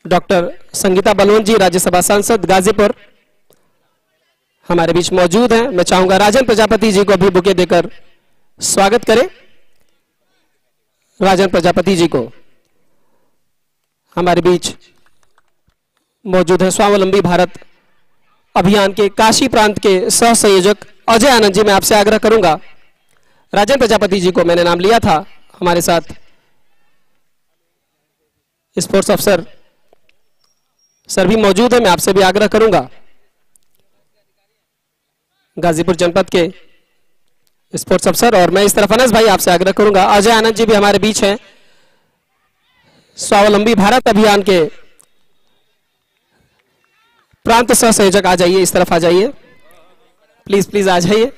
Doctor Sangeeta Balwant जी, राज्यसभा सांसद गाजीपुर, हमारे बीच मौजूद हैं। मैं चाहूंगा राजन प्रजापति जी को भी बुके देकर स्वागत करें। राजन प्रजापति जी को हमारे बीच मौजूद है। स्वावलंबी भारत अभियान के काशी प्रांत के सह संयोजक अजय आनंद जी, मैं आपसे आग्रह करूंगा, राजन प्रजापति जी को मैंने नाम लिया था, हमारे साथ स्पोर्ट्स अफसर सर भी मौजूद है। मैं आपसे भी आग्रह करूंगा, गाजीपुर जनपद के स्पोर्ट्स अफसर, और मैं इस तरफ अनस भाई आपसे आग्रह करूंगा, अजय आनंद जी भी हमारे बीच हैं, स्वावलंबी भारत अभियान के प्रांत सह संयोजक। आ जाइए, इस तरफ आ जाइए, प्लीज प्लीज आ जाइए।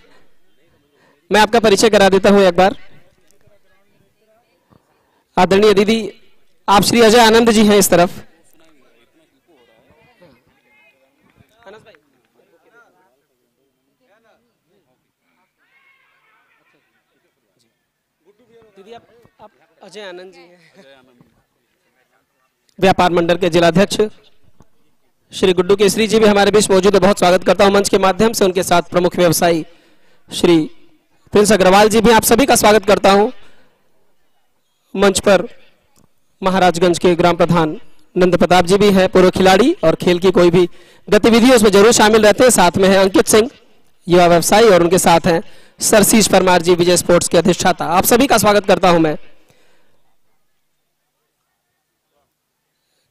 मैं आपका परिचय करा देता हूं एक बार। आदरणीय दीदी, आप श्री अजय आनंद जी हैं इस तरफ। दीदी आप अजय आनंद जी हैं, व्यापार मंडल के जिलाध्यक्ष श्री गुड्डू केसरी जी भी हमारे बीच मौजूद है। बहुत स्वागत करता हूं मंच के माध्यम से। उनके साथ प्रमुख व्यवसायी श्री प्रिंस अग्रवाल जी भी, आप सभी का स्वागत करता हूं। मंच पर महाराजगंज के ग्राम प्रधान नंद प्रताप जी भी हैं, पूर्व खिलाड़ी, और खेल की कोई भी गतिविधि उसमें जरूर शामिल रहते हैं। साथ में है अंकित सिंह, युवा व्यवसायी, और उनके साथ हैं सरसीज परमार जी, विजय स्पोर्ट्स के अधिष्ठाता। आप सभी का स्वागत करता हूं मैं।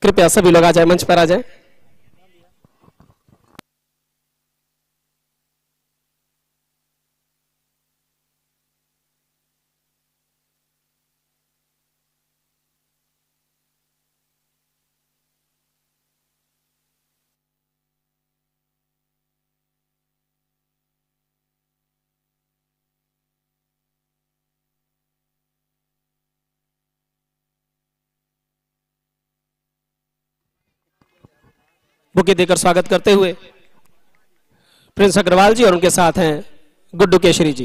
कृपया सभी लोग आ जाए, मंच पर आ जाए। बुके देकर स्वागत करते हुए प्रिंस अग्रवाल जी, और उनके साथ हैं गुड्डू केशरी जी।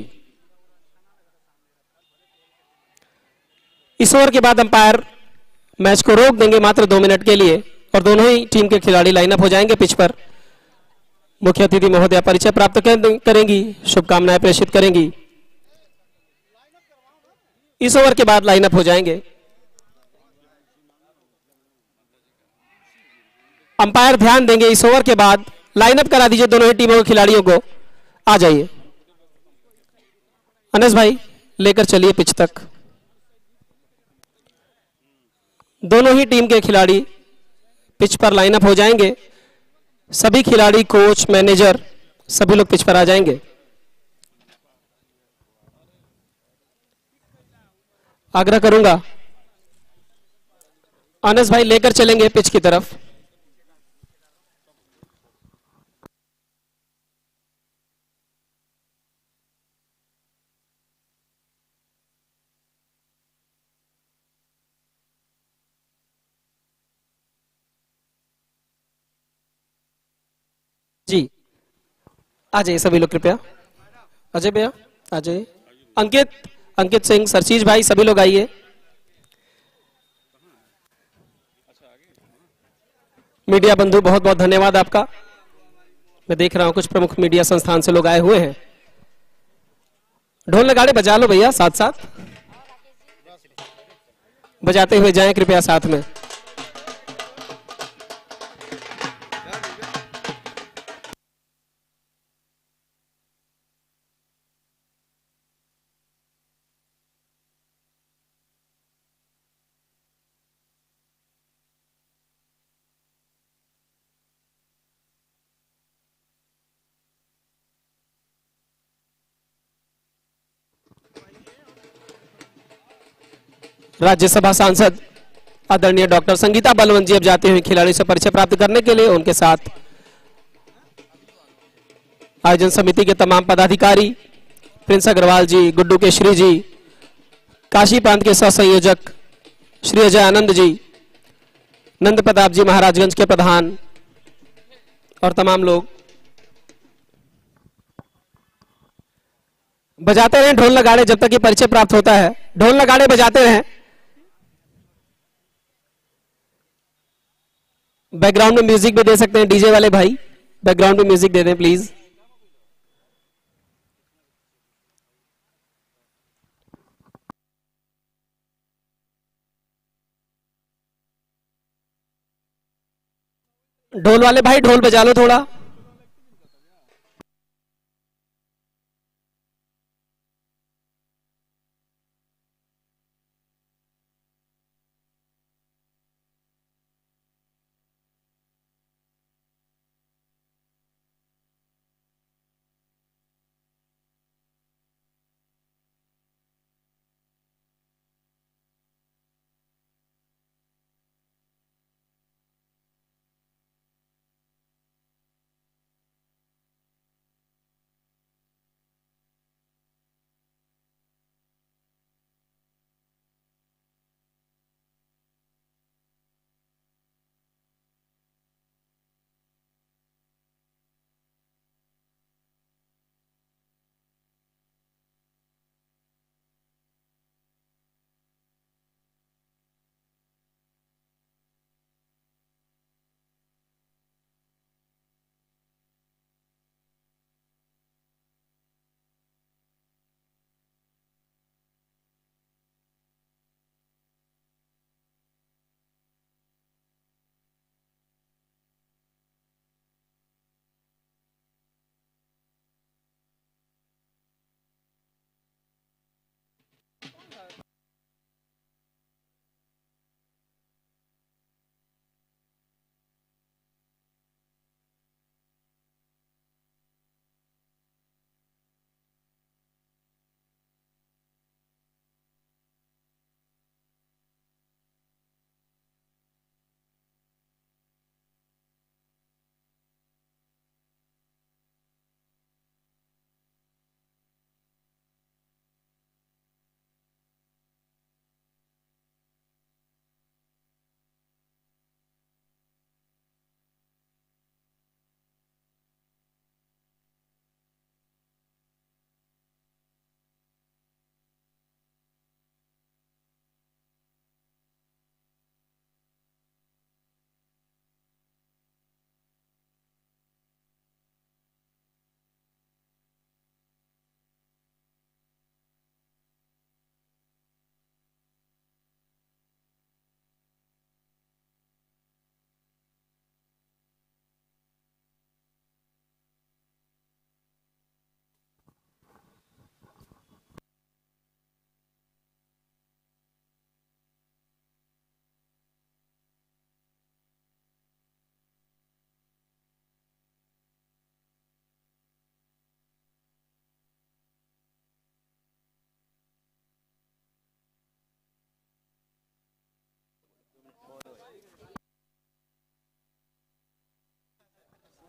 इस ओवर के बाद अंपायर मैच को रोक देंगे मात्र 2 मिनट के लिए, और दोनों ही टीम के खिलाड़ी लाइनअप हो जाएंगे पिच पर। मुख्य अतिथि महोदया परिचय प्राप्त करेंगी, शुभकामनाएं प्रेषित करेंगी। इस ओवर के बाद लाइनअप हो जाएंगे। अंपायर ध्यान देंगे, इस ओवर के बाद लाइनअप करा दीजिए दोनों ही टीमों के खिलाड़ियों को। आ जाइए अनस भाई, लेकर चलिए पिच तक। दोनों ही टीम के खिलाड़ी पिच पर लाइनअप हो जाएंगे। सभी खिलाड़ी, कोच, मैनेजर, सभी लोग पिच पर आ जाएंगे। आग्रह करूंगा, अनस भाई लेकर चलेंगे पिच की तरफ। जी आ जाइए सभी लोग, कृपया। अजय भैया आ जाइए, अंकित सिंह, सरसीज भाई, सभी लोग आइए। मीडिया बंधु, बहुत बहुत धन्यवाद आपका। मैं देख रहा हूं कुछ प्रमुख मीडिया संस्थान से लोग आए हुए हैं। ढोल नगाड़े बजा लो भैया, साथ साथ बजाते हुए जाएं कृपया साथ में। राज्यसभा सांसद आदरणीय डॉक्टर संगीता बलवंत जी अब जाते हुए खिलाड़ी से परिचय प्राप्त करने के लिए। उनके साथ आयोजन समिति के तमाम पदाधिकारी, प्रिंस अग्रवाल जी, गुड्डू केशरी जी, काशी प्रांत के सह संयोजक श्री अजय आनंद जी, नंद प्रताप जी महाराजगंज के प्रधान, और तमाम लोग बजाते रहें ढोल नगाड़े जब तक ये परिचय प्राप्त होता है। ढोल नगाड़े बजाते रहें। बैकग्राउंड में म्यूजिक भी दे सकते हैं, डीजे वाले भाई बैकग्राउंड में म्यूजिक दे दें प्लीज। ढोल वाले भाई ढोल बजा लो थोड़ा।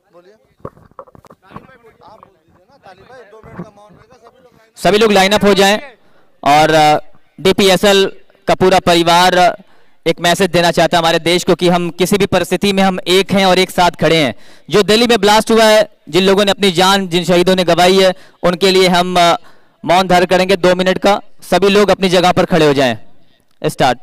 बोलिए आप बोल दीजिए ना ताली भाई, 2 मिनट का मौन रहेगा, सभी लोग लाइन अप हो जाएं। और डीपीएसएल का पूरा परिवार एक मैसेज देना चाहता है हमारे देश को कि हम किसी भी परिस्थिति में हम एक हैं और एक साथ खड़े हैं। जो दिल्ली में ब्लास्ट हुआ है, जिन लोगों ने अपनी जान, जिन शहीदों ने गंवाई है, उनके लिए हम मौन धारण करेंगे 2 मिनट का। सभी लोग अपनी जगह पर खड़े हो जाएं। स्टार्ट।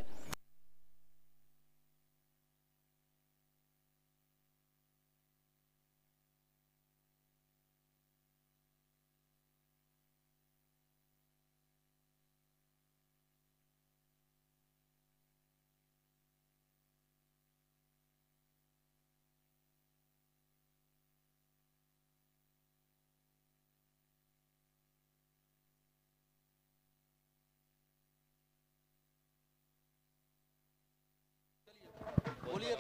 बोलिए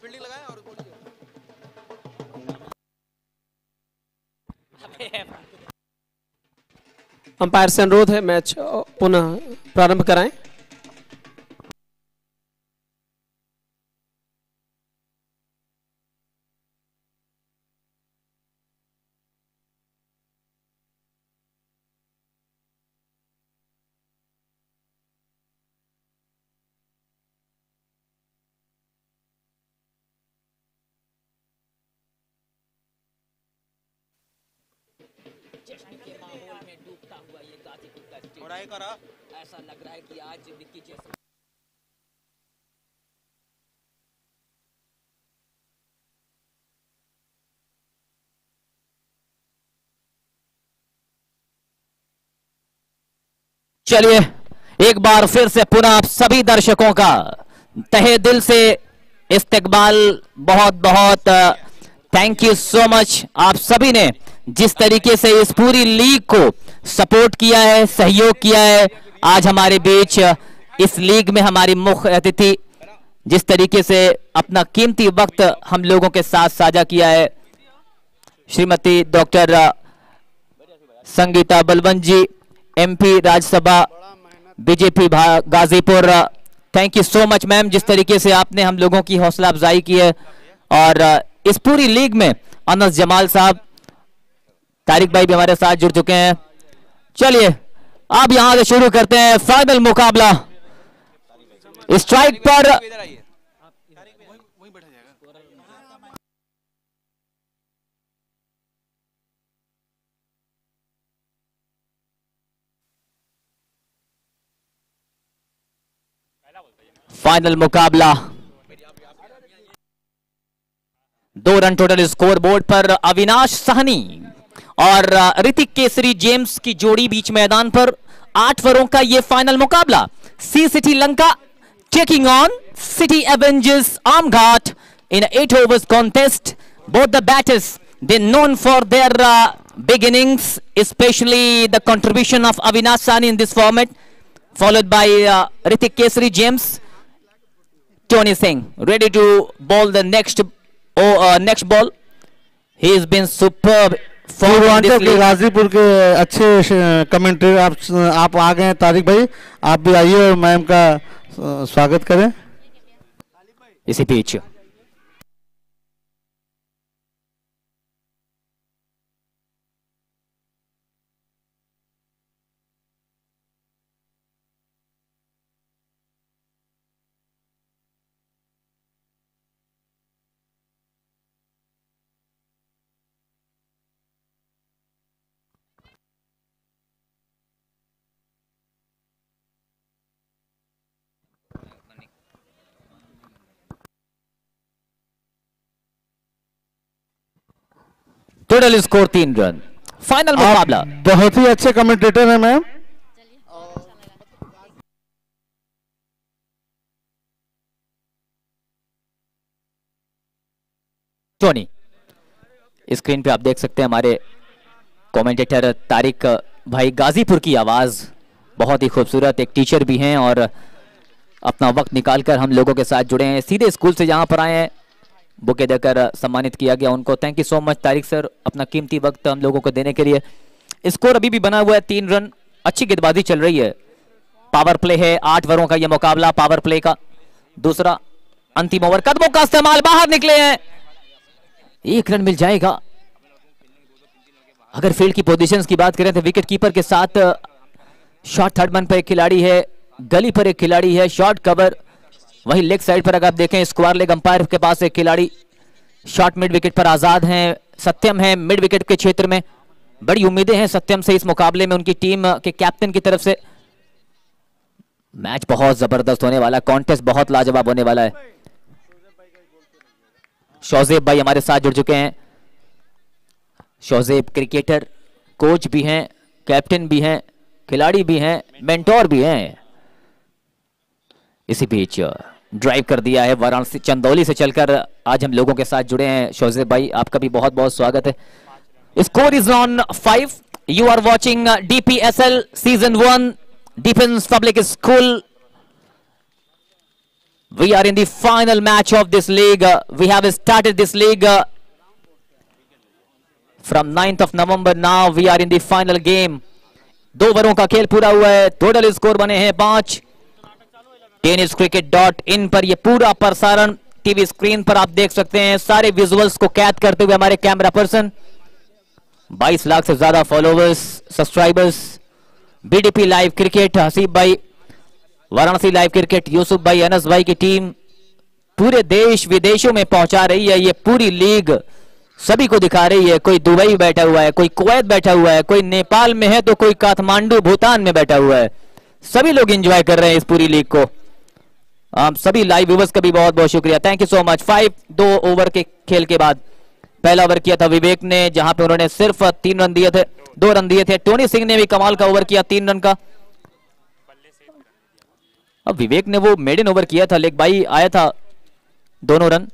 फील्डिंग लगाएं और बोलिए। अंपायर से अनुरोध है मैच पुनः प्रारंभ कराएं। जश्न के माहौल में डूबता हुआ ये गाजीपुर का उड़ाई करा। ऐसा लग रहा है कि आज विक्की जैसे चलिए एक बार फिर से पुनः आप सभी दर्शकों का तहे दिल से इस्तकबाल, बहुत बहुत थैंक यू सो मच। आप सभी ने जिस तरीके से इस पूरी लीग को सपोर्ट किया है, सहयोग किया है, आज हमारे बीच इस लीग में हमारी मुख्य अतिथि जिस तरीके से अपना कीमती वक्त हम लोगों के साथ साझा किया है, Shrimati doctor Sangeeta Balwant ji, MP Rajya Sabha BJP Ghazipur, thank you so much ma'am, जिस तरीके से आपने हम लोगों की हौसला अफजाई की है। और इस पूरी लीग में अनस जमाल साहब, तारिक भाई भी हमारे साथ जुड़ चुके हैं। चलिए अब यहां से शुरू करते हैं फाइनल मुकाबला। स्ट्राइक पर फाइनल मुकाबला, 2 रन टोटल स्कोर बोर्ड पर। अविनाश साहनी और ऋतिक केसरी जेम्स की जोड़ी बीच मैदान पर। 8 ओवरों का यह फाइनल मुकाबला। C City Lanka taking on City Avengers Amghat in 8 overs contest. Both the batters, they known for their big innings, especially the contribution of Avinash Sahni in this format, followed by Hrithik Kesari James. Tony Singh ready to bowl the next ball. He has been superb for this league. Ghazipur के अच्छे commentator आप आ गए हैं तारिक भाई, आप भी आइए और मैम का स्वागत करें इसी बीच। Total score 3 run. फाइनल मुकाबला। बहुत ही अच्छे कमेंटेटर हैं मैम। टोनी, स्क्रीन पे आप देख सकते हैं हमारे कमेंटेटर तारिक भाई, गाजीपुर की आवाज, बहुत ही खूबसूरत, एक टीचर भी हैं और अपना वक्त निकालकर हम लोगों के साथ जुड़े हैं, सीधे स्कूल से यहाँ पर आए हैं, बुके देकर सम्मानित किया गया उनको। Thank you so much Tariq sir, अपना कीमती वक्त हम लोगों को देने के लिए। स्कोर अभी भी बना हुआ है 3 रन, अच्छी गेंदबाजी चल रही है। पावर प्ले है, 8 ओवरों का यह मुकाबला, पावर प्ले का दूसरा अंतिम ओवर। कदमों का इस्तेमाल, बाहर निकले हैं, 1 रन मिल जाएगा। अगर फील्ड की पोजीशंस की बात करें तो विकेट कीपर के साथ शॉर्ट थर्ड मैन पर एक खिलाड़ी है, गली पर एक खिलाड़ी है, शॉर्ट कवर। वहीं लेग साइड पर अगर आप देखें स्क्वायर लेग अंपायर के पास एक खिलाड़ी, शॉर्ट मिड विकेट पर आजाद हैं, सत्यम है मिड विकेट के क्षेत्र में। बड़ी उम्मीदें हैं सत्यम से इस मुकाबले में, उनकी टीम के कैप्टन की तरफ से। मैच बहुत जबरदस्त होने वाला है, कॉन्टेस्ट बहुत लाजवाब होने वाला है। शौजेब भाई हमारे साथ जुड़ चुके हैं। शौजेब क्रिकेटर, कोच भी हैं, कैप्टन भी हैं, खिलाड़ी भी हैं, मेंटोर भी हैं। इसी बीच ड्राइव कर दिया है वाराणसी चंदौली से चलकर, आज हम लोगों के साथ जुड़े हैं। शौजेब भाई आपका भी बहुत बहुत स्वागत है। Score is on 5। You are watching DPSL season 1 defence public school. We are in the final match of this league. We have started this league from 9th of November. Now we are in the final game. 2 ओवरों का खेल पूरा हुआ है, total score बने हैं 5। tenniscricket.in पर यह पूरा प्रसारण टीवी स्क्रीन पर आप देख सकते हैं, सारे विजुअल्स को कैद करते हुए हमारे कैमरा पर्सन, 22 लाख से ज्यादा followers, subscribers. BDP live cricket, Haseeb भाई, वाराणसी लाइव क्रिकेट, यूसुफ भाई, अनस भाई की टीम पूरे देश विदेशों में पहुंचा रही है। ये पूरी लीग सभी को दिखा रही है। कोई दुबई बैठा हुआ है, कोई कुवैत बैठा हुआ है, कोई नेपाल में है तो कोई काठमांडू भूटान में बैठा हुआ है। सभी लोग एंजॉय कर रहे हैं इस पूरी लीग को। आप सभी लाइव व्यूवर्स का भी बहुत बहुत शुक्रिया, thank you so much. 2 over के खेल के बाद पहला ओवर किया था विवेक ने, जहां पे उन्होंने सिर्फ 3 रन दिए थे, 2 रन दिए थे। टोनी सिंह ने भी कमाल का ओवर किया 3 रन का। अब विवेक ने वो मेडन ओवर किया था, लेग बाई आया था, दोनों रन।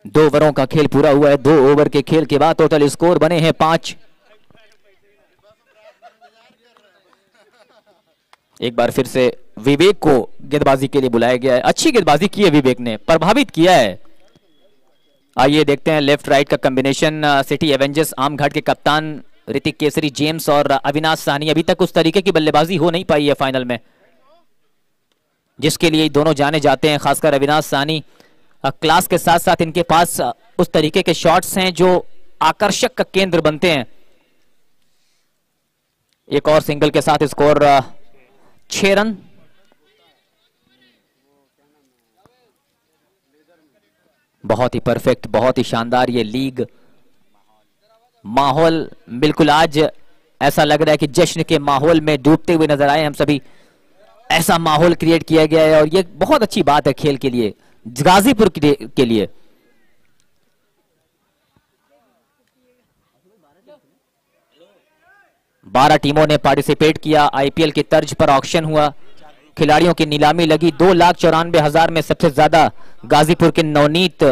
2 ओवरों का खेल पूरा हुआ है। 2 ओवर के खेल के बाद टोटल स्कोर बने हैं 5। एक बार फिर से विवेक को गेंदबाजी के लिए बुलाया गया है। अच्छी गेंदबाजी की है विवेक ने, प्रभावित किया है। आइए देखते हैं लेफ्ट राइट का कॉम्बिनेशन। सिटी एवेंजर्स आमघाट के कप्तान ऋतिक केसरी जेम्स और अविनाश साहनी। अभी तक उस तरीके की बल्लेबाजी हो नहीं पाई है फाइनल में, जिसके लिए दोनों जाने जाते हैं। खासकर अविनाश साहनी क्लास के साथ साथ इनके पास उस तरीके के शॉट्स हैं जो आकर्षक का केंद्र बनते हैं। एक और सिंगल के साथ स्कोर 6 रन। बहुत ही परफेक्ट, बहुत ही शानदार ये लीग माहौल। बिल्कुल आज ऐसा लग रहा है कि जश्न के माहौल में डूबते हुए नजर आए हम सभी। ऐसा माहौल क्रिएट किया गया है और ये बहुत अच्छी बात है खेल के लिए, गाजीपुर के लिए। बारह टीमों ने पार्टिसिपेट किया। आईपीएल की तर्ज पर ऑक्शन हुआ, खिलाड़ियों की नीलामी लगी। 2,94,000 में सबसे ज्यादा गाजीपुर के नवनीत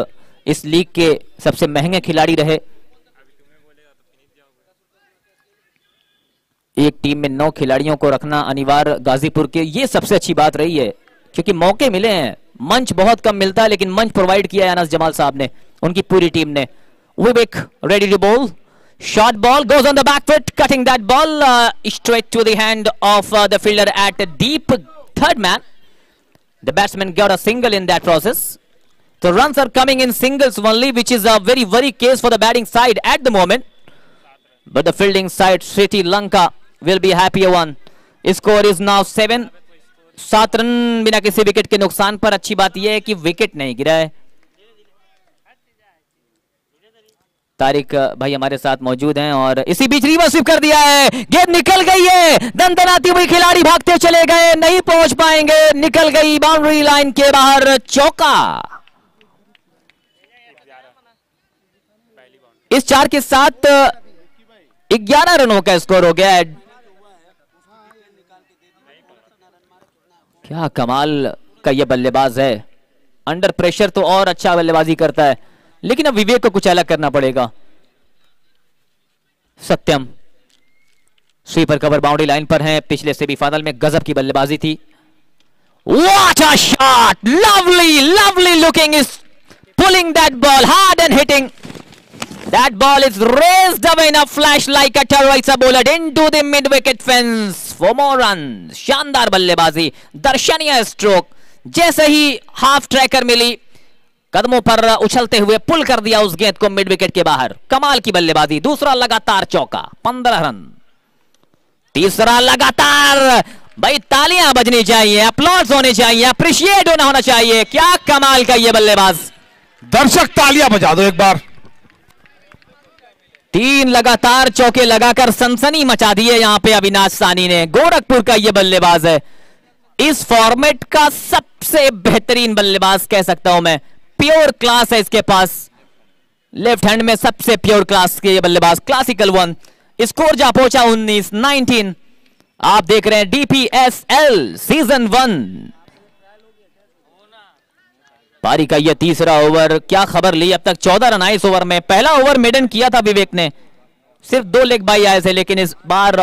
इस लीग के सबसे महंगे खिलाड़ी रहे। एक टीम में 9 खिलाड़ियों को रखना अनिवार्य गाजीपुर के, ये सबसे अच्छी बात रही है क्योंकि मौके मिले हैं। मंच बहुत कम मिलता है लेकिन मंच प्रोवाइड किया है अनस जमाल साहब ने, उनकी पूरी टीम ने। Vivek ready to bowl, short ball goes on the back foot, cutting that ball straight to the hand of the fielder at deep third man. The batsman got a single in that process. The runs are coming in singles only, which is a very worry case for the batting side at the moment. But the fielding side, Sri Lanka, will be a happier one. Score is now 7. 7 run बिना किसी wicket के नुकसान पर। अच्छी बात यह है कि विकेट नहीं गिरा है। तारिक भाई हमारे साथ मौजूद हैं और इसी बीच रिवर्स स्वीप कर दिया है। गेंद निकल गई है, दंदनाती हुई खिलाड़ी भागते चले गए, नहीं पहुंच पाएंगे, निकल गई बाउंड्री लाइन के बाहर। चौका। इस 4 के साथ 11 रनों का स्कोर हो गया है। क्या कमाल का यह बल्लेबाज है, अंडर प्रेशर तो और अच्छा बल्लेबाजी करता है, लेकिन अब विवेक को कुछ अलग करना पड़ेगा। Satyam sweeper cover boundary line पर हैं। पिछले सेमीफाइनल में गजब की बल्लेबाजी थी। What a shot, lovely lovely looking, is pulling that ball hard and hitting that ball, is raised away in a flash like a tracer bullet into the mid wicket fence for more run. शानदार बल्लेबाजी, दर्शनीय stroke. जैसे ही half tracker मिली, कदमों पर उछलते हुए पुल कर दिया उस गेंद को मिड विकेट के बाहर। कमाल की बल्लेबाजी। दूसरा लगातार चौका, 15 रन। तीसरा लगातार। भाई तालियां बजनी चाहिए, अपलॉड्स होने चाहिए, अप्रिशिएट होना चाहिए। क्या कमाल का ये बल्लेबाज। दर्शक तालियां बजा दो एक बार। 3 लगातार चौके लगाकर सनसनी मचा दी है यहां पे अविनाश साहनी ने। गोरखपुर का ये बल्लेबाज है, इस फॉर्मेट का सबसे बेहतरीन बल्लेबाज कह सकता हूं मैं। प्योर क्लास है इसके पास, लेफ्ट हैंड में सबसे प्योर क्लास के ये बल्लेबाज, क्लासिकल वन। स्कोर जा पहुंचा 19। आप देख रहे हैं DPSL सीजन 1। पारी का यह तीसरा ओवर। क्या खबर ली, अब तक 14 रन आए इस ओवर में। पहला ओवर मेडन किया था विवेक ने, सिर्फ 2 लेग बाई आए थे, लेकिन इस बार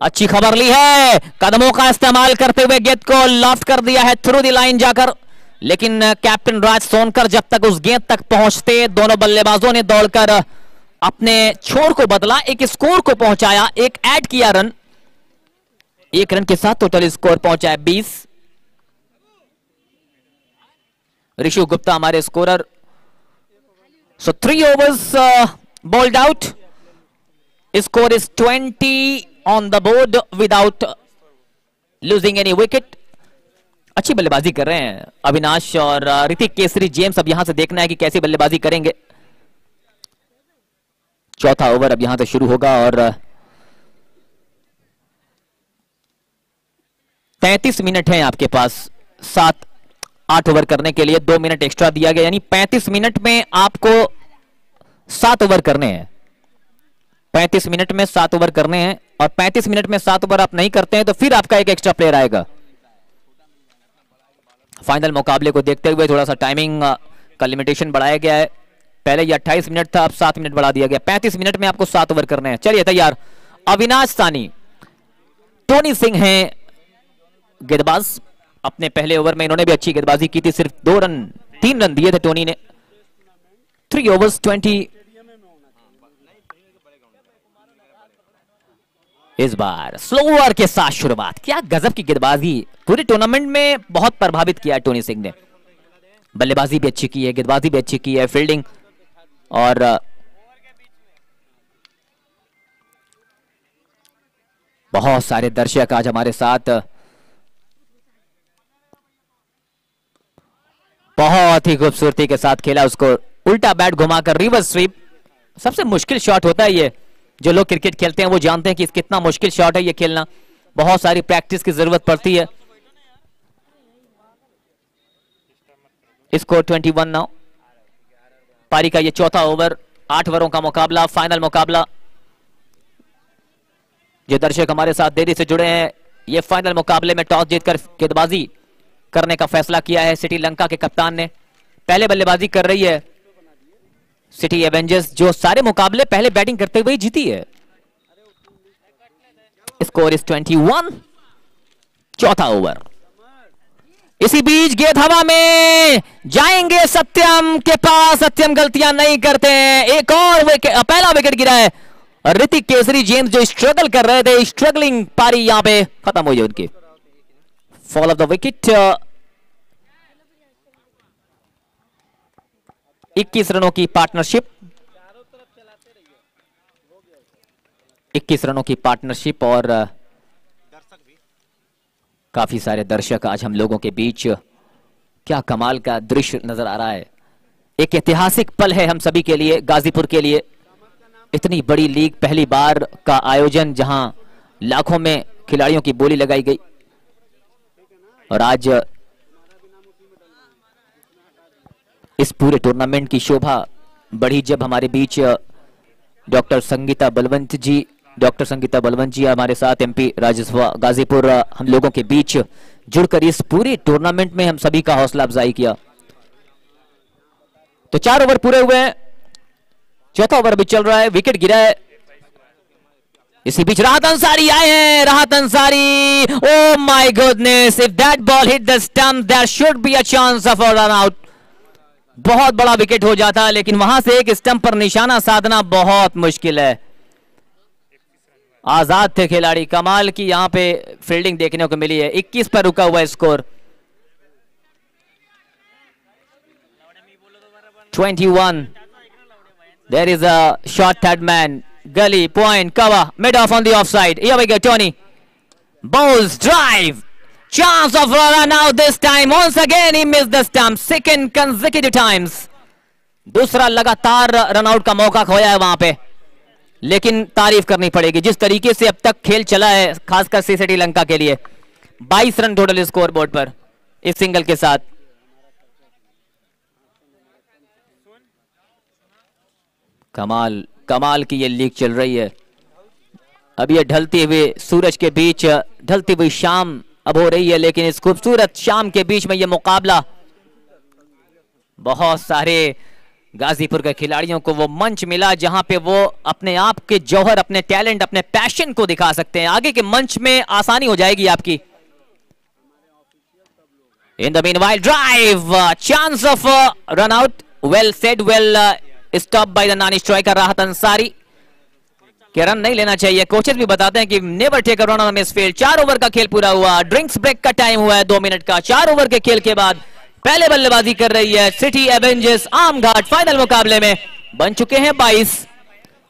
अच्छी खबर ली है। कदमों का इस्तेमाल करते हुए गेंद को लॉफ्ट कर दिया है थ्रू द लाइन जाकर, लेकिन कैप्टन राज सोनकर जब तक उस गेंद तक पहुंचते, दोनों बल्लेबाजों ने दौड़कर अपने छोर को बदला, एक स्कोर को पहुंचाया, एक ऐड किया रन। 1 रन के साथ टोटल स्कोर पहुंचा है 20। ऋषु गुप्ता हमारे scorer. So 3 overs bowled out. Score is 20 on the board without losing any wicket. अच्छी बल्लेबाजी कर रहे हैं अविनाश और ऋतिक केसरी जेम्स। अब यहां से देखना है कि कैसी बल्लेबाजी करेंगे। चौथा ओवर अब यहां से शुरू होगा और 33 मिनट हैं आपके पास 7-8 ओवर करने के लिए। 2 मिनट एक्स्ट्रा दिया गया, यानी 35 मिनट में आपको 7 ओवर करने हैं। 35 मिनट में 7 ओवर करने हैं। और 35 मिनट में 7 ओवर आप नहीं करते हैं तो फिर आपका एक एक्स्ट्रा प्लेयर आएगा। फाइनल मुकाबले को देखते हुए थोड़ा सा टाइमिंग का लिमिटेशन बढ़ाया गया है। पहले ये 28 मिनट था, अब 7 मिनट बढ़ा दिया गया। 35 मिनट में आपको 7 ओवर करने हैं। चलिए तैयार। अविनाश सानी, टोनी सिंह हैं गेंदबाज। अपने पहले ओवर में इन्होंने भी अच्छी गेंदबाजी की थी, सिर्फ 3 रन दिए थे टोनी ने। 3 overs 20। इस बार स्लोअर के साथ शुरुआत। क्या गजब की गेंदबाजी, पूरे टूर्नामेंट में बहुत प्रभावित किया है टोनी सिंह ने। बल्लेबाजी भी अच्छी की है, गेंदबाजी भी अच्छी की है, फील्डिंग। और बहुत सारे दर्शक आज हमारे साथ। बहुत ही खूबसूरती के साथ खेला उसको, उल्टा बैट घुमाकर रिवर्स स्वीप। सबसे मुश्किल शॉट होता है ये, जो लोग क्रिकेट खेलते हैं वो जानते हैं कि कितना मुश्किल शॉट है ये खेलना। बहुत सारी प्रैक्टिस की जरूरत पड़ती है। Score 21 now. पारी का ये चौथा ओवर, 8 ओवरों का मुकाबला, फाइनल मुकाबला। जो दर्शक हमारे साथ देरी से जुड़े हैं, ये फाइनल मुकाबले में टॉस जीतकर गेंदबाजी करने का फैसला किया है श्रीलंका के कप्तान ने। पहले बल्लेबाजी कर रही है सिटी एवेंजर्स, जो सारे मुकाबले पहले बैटिंग करते हुए जीती है। Score is 21। चौथा ओवर। इसी बीच गेंद हवा में जाएंगे सत्यम के पास। सत्यम गलतियां नहीं करते हैं। एक और पहला विकेट गिरा है। ऋतिक केसरी जेम्स जो स्ट्रगल कर रहे थे, स्ट्रगलिंग पारी यहां पे खत्म हुई है उनकी। Fall of the wicket. 21 रनों की पार्टनरशिप। 21 रनों की पार्टनरशिप और काफी सारे दर्शक आज हम लोगों के बीच। क्या कमाल का दृश्य नजर आ रहा है। एक ऐतिहासिक पल है हम सभी के लिए, गाजीपुर के लिए। इतनी बड़ी लीग, पहली बार का आयोजन जहां लाखों में खिलाड़ियों की बोली लगाई गई। और आज इस पूरे टूर्नामेंट की शोभा बढ़ी जब हमारे बीच डॉक्टर संगीता बलवंत जी हमारे साथ, एमपी राजस्व गाजीपुर, हम लोगों के बीच जुड़कर इस पूरे टूर्नामेंट में हम सभी का हौसला अफजाई किया। तो 4 ओवर पूरे हुए हैं, चौथा ओवर भी चल रहा है। विकेट गिरा है। इसी बीच राहत अंसारी आए हैं। Rahat Ansari, oh my goodness, if that ball hit the stump there should be a chance of a run out. बहुत बड़ा विकेट हो जाता, लेकिन वहां से एक स्टंप पर निशाना साधना बहुत मुश्किल है। आजाद थे खिलाड़ी। कमाल की यहां पे फील्डिंग देखने को मिली है। 21 पर रुका हुआ score. 21। There is a short third man. Gully, point, cover, mid off on the offside. Here we go, Tony. Bowls, drive. Chance of a run out this time. Once again he missed the stump. Second consecutive times. दूसरा लगातार run out का मौका खोया है वहां पे, लेकिन तारीफ करनी पड़ेगी जिस तरीके से अब तक खेल चला है, खासकर श्रीलंका के लिए। 22 रन टोटल स्कोर बोर्ड पर इस सिंगल के साथ। कमाल की ये लीग चल रही है। अब ये ढलते हुए सूरज के बीच, ढलती हुई शाम अब हो रही है, लेकिन इस खूबसूरत शाम के बीच में ये मुकाबला, बहुत सारे गाजीपुर के खिलाड़ियों को वो मंच मिला जहां पे वो अपने आप के जौहर, अपने टैलेंट, अपने पैशन को दिखा सकते हैं। आगे के मंच में आसानी हो जाएगी आपकी। In the meanwhile drive, chance of run out, well said, well stop by the non striker राहत अंसारी के रन नहीं लेना चाहिए। कोचेस भी बताते हैं कि never take a run on misfield. 4 over का खेल पूरा हुआ। ड्रिंक्स ब्रेक का टाइम हुआ है 2 मिनट का। 4 ओवर के खेल के बाद पहले बल्लेबाजी कर रही है सिटी एवेंजर्स आमघाट। फाइनल मुकाबले में बन चुके हैं 22।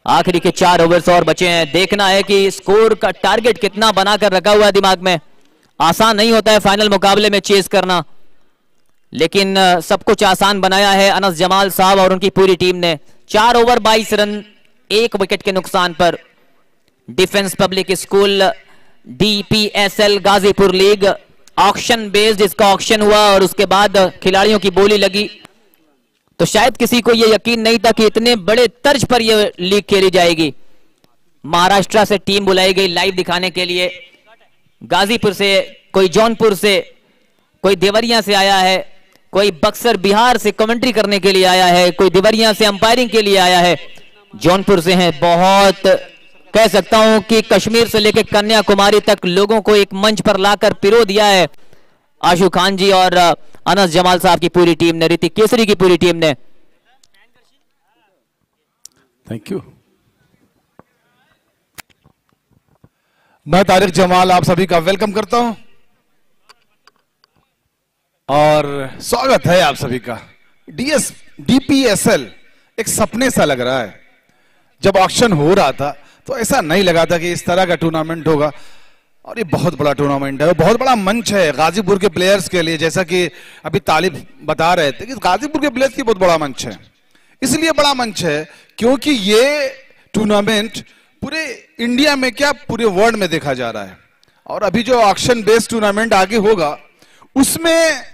आखिरी के 4 ओवर्स और बचे हैं। देखना है कि स्कोर का टारगेट कितना बनाकर रखा हुआ है दिमाग में। आसान नहीं होता है फाइनल मुकाबले में चेस करना, लेकिन सब कुछ आसान बनाया है अनस जमाल साहब और उनकी पूरी टीम ने। 4 ओवर 22 रन, 1 विकेट के नुकसान पर। Defence public school DPSL Ghazipur league auction based इसका ऑक्शन हुआ और उसके बाद खिलाड़ियों की बोली लगी, तो शायद किसी को यह यकीन नहीं था कि इतने बड़े तर्ज पर यह लीग खेली जाएगी। महाराष्ट्र से टीम बुलाई गई लाइव दिखाने के लिए। गाजीपुर से, कोई जौनपुर से, कोई देवरिया से आया है, कोई बक्सर बिहार से कमेंट्री करने के लिए आया है, कोई देवरिया से अंपायरिंग के लिए आया है, जौनपुर से हैं। बहुत कह सकता हूं कि कश्मीर से लेकर कन्याकुमारी तक लोगों को एक मंच पर लाकर पिरो दिया है आशु खान जी और अनस जमाल साहब की पूरी टीम ने, ऋतिक केसरी की पूरी टीम ने। Thank you. मैं तारिक जमाल आप सभी का वेलकम करता हूं और स्वागत है आप सभी का। DPSL एक सपने सा लग रहा है। जब ऑक्शन हो रहा था तो ऐसा नहीं लगा था कि इस तरह का टूर्नामेंट होगा, और ये बहुत बड़ा टूर्नामेंट है, बहुत बड़ा मंच है गाजीपुर के प्लेयर्स के लिए। जैसा कि अभी तालिब बता रहे थे कि गाजीपुर के प्लेयर्स की बहुत बड़ा मंच है। इसलिए बड़ा मंच है क्योंकि ये टूर्नामेंट पूरे इंडिया में क्या पूरे वर्ल्ड में देखा जा रहा है। और अभी जो ऑक्शन बेस्ड टूर्नामेंट आगे होगा उसमें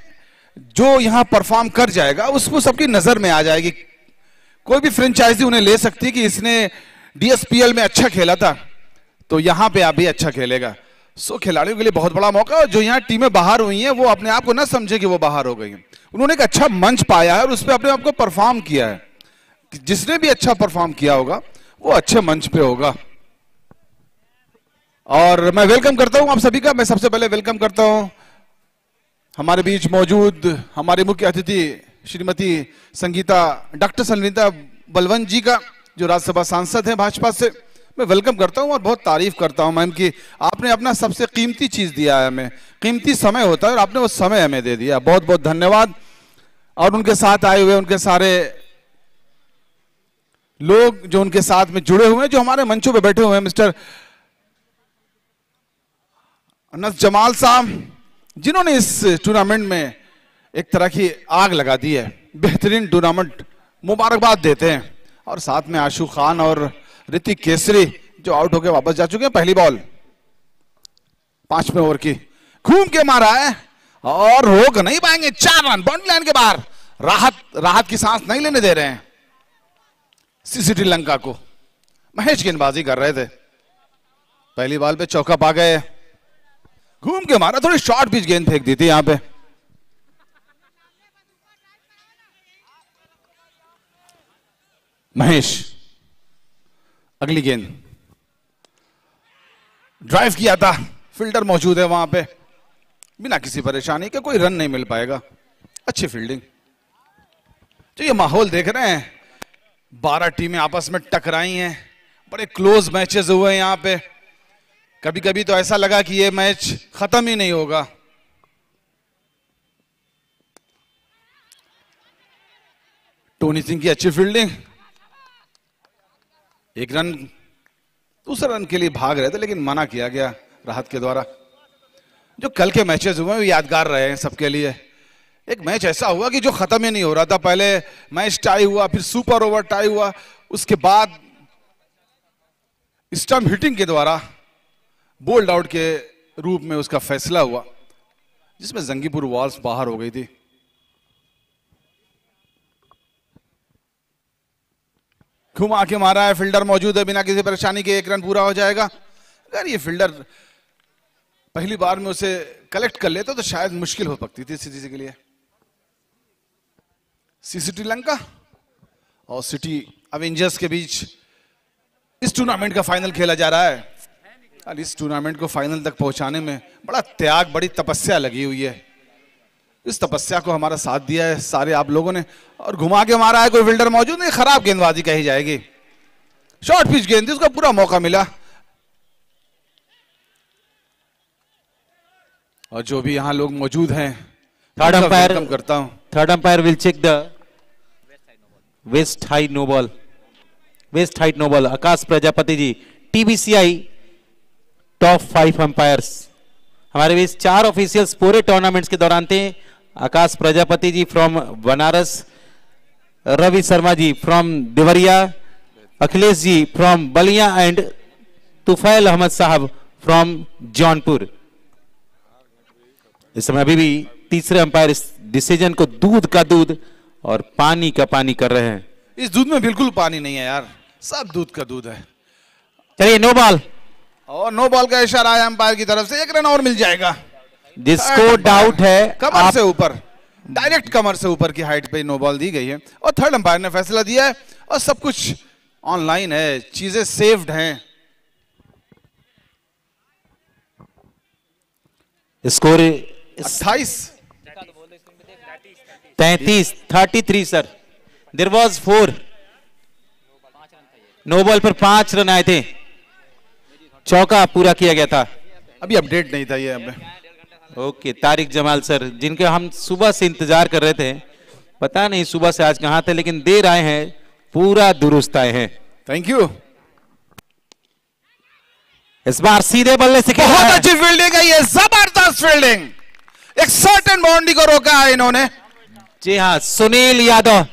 जो यहां परफॉर्म कर जाएगा उसको सबकी नजर में आ जाएगी। कोई भी फ्रेंचाइजी उन्हें ले सकती है कि इसने DSPL में अच्छा खेला था तो यहां पे आप भी अच्छा खेलेगा। सो खिलाड़ियों के लिए बहुत बड़ा मौका। और जो यहाँ टीमें बाहर हुई हैं वो अपने आप को ना समझे कि वो बाहर हो गई हैं। उन्होंने एक अच्छा मंच पाया है और उस पर अपने आप को परफॉर्म किया है। जिसने भी अच्छा परफॉर्म किया होगा वो अच्छे मंच पे होगा। और मैं वेलकम करता हूं आप सभी का। मैं सबसे पहले वेलकम करता हूं हमारे बीच मौजूद हमारे मुख्य अतिथि श्रीमती डॉक्टर संगीता बलवंत जी का, जो राज्यसभा सांसद हैं भाजपा से। मैं वेलकम करता हूं और बहुत तारीफ करता हूं मैम की आपने अपना सबसे कीमती चीज दिया है हमें। कीमती समय होता है और आपने वो समय हमें दे दिया, बहुत बहुत धन्यवाद। और उनके साथ आए हुए उनके सारे लोग जो उनके साथ में जुड़े हुए हैं, जो हमारे मंचों पे बैठे हुए हैं, मिस्टर अनस जमाल साहब, जिन्होंने इस टूर्नामेंट में एक तरह की आग लगा दी है। बेहतरीन टूर्नामेंट, मुबारकबाद देते हैं। और साथ में आशु खान और ऋतिक केसरी जो आउट होकर वापस जा चुके हैं। पहली बॉल 5वें ओवर की घूम के मारा है और रोक नहीं पाएंगे। 4 रन बाउंड्री लाइन के बाहर। राहत की सांस नहीं लेने दे रहे हैं सीसीटी लंका को। महेश गेंदबाजी कर रहे थे, पहली बॉल पे चौका पा गए। घूम के मारा, थोड़ी शॉर्ट पिच गेंद फेंक दी थी यहां पे। महेश अगली गेंद ड्राइव किया था, फील्डर मौजूद है वहां पे, बिना किसी परेशानी के कोई रन नहीं मिल पाएगा। अच्छी फील्डिंग। जो ये माहौल देख रहे हैं, 12 टीमें आपस में टकराई हैं, बड़े क्लोज मैचेस हुए हैं यहां पे। कभी कभी तो ऐसा लगा कि ये मैच खत्म ही नहीं होगा। टोनी सिंह की अच्छी फील्डिंग। 1 रन, दूसरे रन के लिए भाग रहे थे लेकिन मना किया गया राहत के द्वारा। जो कल के मैचेस हुए वो यादगार रहे हैं सबके लिए। एक मैच ऐसा हुआ कि जो खत्म ही नहीं हो रहा था। पहले मैच टाई हुआ, फिर सुपर ओवर टाई हुआ, उसके बाद स्टंप हिटिंग के द्वारा बोल्ड आउट के रूप में उसका फैसला हुआ, जिसमें जंगीपुर वॉल्स बाहर हो गई थी। घुमा के मारा है, फील्डर मौजूद है, बिना किसी परेशानी के 1 रन पूरा हो जाएगा। अगर ये फील्डर पहली बार में उसे कलेक्ट कर लेता तो शायद मुश्किल हो सकती थी सिटी के लिए। सीसीटी लंका और सिटी अवेंजर्स के बीच इस टूर्नामेंट का फाइनल खेला जा रहा है। और इस टूर्नामेंट को फाइनल तक पहुंचाने में बड़ा त्याग, बड़ी तपस्या लगी हुई है। इस तपस्या को हमारा साथ दिया है सारे आप लोगों ने। और घुमा के मारा है, कोई फील्डर मौजूद नहीं, खराब गेंदबाजी कही जाएगी। शॉर्ट पिच गेंद थी, उसका पूरा मौका मिला। और जो भी यहाँ लोग मौजूद हैं, थर्ड अंपायर वेलकम करता हूं। Third umpire will check the waist height no ball. Akash Prajapati ji, TBCI top 5 umpires हमारे बीच 4 ऑफिशियल्स पूरे टूर्नामेंट्स के दौरान थे। Akash Prajapati ji from Banaras, Ravi Sharma ji from Deoria, Akhilesh ji from Ballia and Tufail Ahmed साहब फ्रॉम जौनपुर। इस समय अभी भी तीसरे अंपायर इस डिसीजन को दूध का दूध और पानी का पानी कर रहे हैं। इस दूध में बिल्कुल पानी नहीं है यार, सब दूध का दूध है। चलिए नो बॉल, और नो बॉल का इशारा है अंपायर की तरफ से, 1 रन और मिल जाएगा। जिसको डाउट है कमर से ऊपर, डायरेक्ट कमर से ऊपर की हाइट पे नो बॉल दी गई है और थर्ड अंपायर ने फैसला दिया है और सब कुछ ऑनलाइन है, चीजें सेव्ड हैं। Score 28 33 sir. There was 4, no ball पर 5 रन आए थे, चौका पूरा किया गया था। अभी अपडेट नहीं था ये हमें। ओके, तारिक जमाल सर, जिनके हम सुबह से इंतजार कर रहे थे, पता नहीं सुबह से आज कहां थे, लेकिन देर आए हैं, पूरा दुरुस्त आए हैं। Thank you. इस बार सीधे बल्ले से खेला बहुत है। अच्छी फील्डिंग है ये, जबरदस्त फील्डिंग, एक सर्टेन बाउंड्री को रोका है इन्होंने। जी हाँ, सुनील यादव,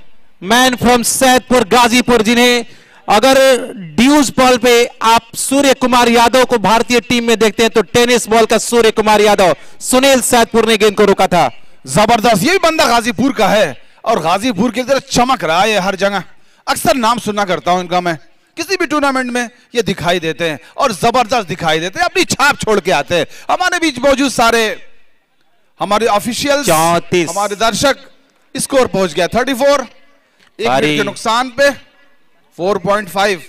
मैन फ्रॉम सैदपुर गाजीपुर, जिन्हें अगर ड्यूज बॉल पे आप सूर्य कुमार यादव को भारतीय टीम में देखते हैं तो टेनिस बॉल का सूर्य कुमार यादव, सुनील सैदपुर ने गेंद को रोका था। जबरदस्त, ये भी बंदा गाजीपुर का है और गाजीपुर की तरह चमक रहा है हर जगह। अक्सर नाम सुना करता हूं इनका मैं, किसी भी टूर्नामेंट में ये दिखाई देते हैं और जबरदस्त दिखाई देते हैं, अपनी छाप छोड़ के आते हैं। हमारे बीच मौजूद सारे हमारे ऑफिशियल्स, 34 हमारे दर्शक, स्कोर पहुंच गया 34, 1 विकेट के नुकसान पे 4.5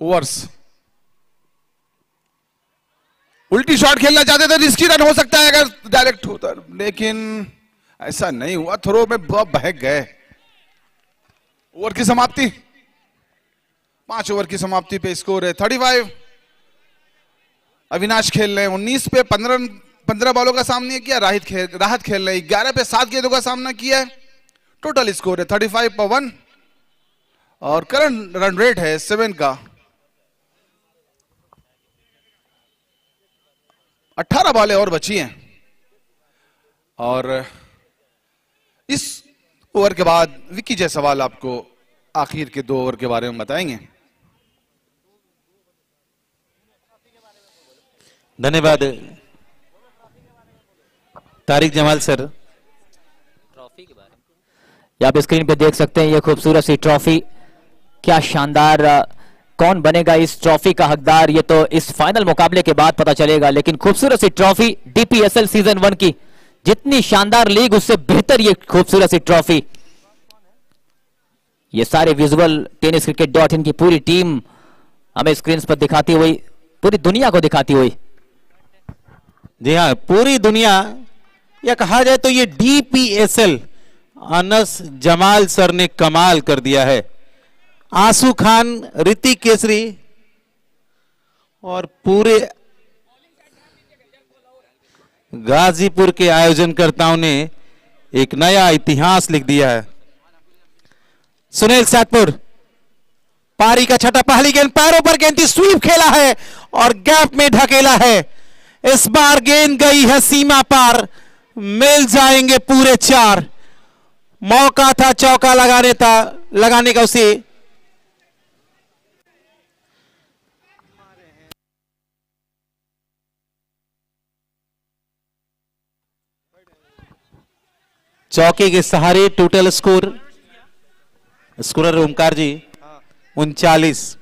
ओवर्स। उल्टी शॉट खेलना चाहते थे, रिस्की रन हो सकता है अगर डायरेक्ट होता, लेकिन ऐसा नहीं हुआ, थ्रो में बहक गए। ओवर की समाप्ति, 5 ओवर की समाप्ति पे स्कोर है 35। अविनाश खेल रहे हैं 19 पे 15 बॉलों का सामना किया, राहत खेल रहे हैं 11 पे 7 गेंदों का सामना किया है। टोटल स्कोर है 35 पर 1 और करंट रन रेट है 7 का। 18 बॉलें और बची हैं और इस ओवर के बाद विक्की जायसवाल आपको आखिर के 2 ओवर के बारे में बताएंगे। धन्यवाद तारिक जमाल सर। ट्रॉफी के बारे में आप स्क्रीन पे देख सकते हैं ये खूबसूरत सी ट्रॉफी, क्या शानदार। कौन बनेगा इस ट्रॉफी का हकदार ये तो इस फाइनल मुकाबले के बाद पता चलेगा, लेकिन खूबसूरत सी ट्रॉफी डीपीएसएल सीजन 1 की, जितनी शानदार लीग उससे बेहतर ये खूबसूरत सी ट्रॉफी। ये सारे विजुअल tenniscricket.in की पूरी टीम हमें स्क्रीन पर दिखाती हुई, पूरी दुनिया को दिखाती हुई। जी हाँ, पूरी दुनिया, या कहा जाए तो ये डीपीएसएल अनस जमाल सर ने कमाल कर दिया है। आंसू खान, ऋतिक केसरी और पूरे गाजीपुर के आयोजनकर्ताओं ने एक नया इतिहास लिख दिया है। सुनील सैदपुर, पारी का छठा, पहली गेंद पैरों पर गेंद थी, स्वीप खेला है और गैप में ढकेला है। इस बार गेंद गई है सीमा पार, मिल जाएंगे पूरे 4। मौका था चौका लगाने का उसे। चौके के सहारे टोटल स्कोरर ओमकार जी 39।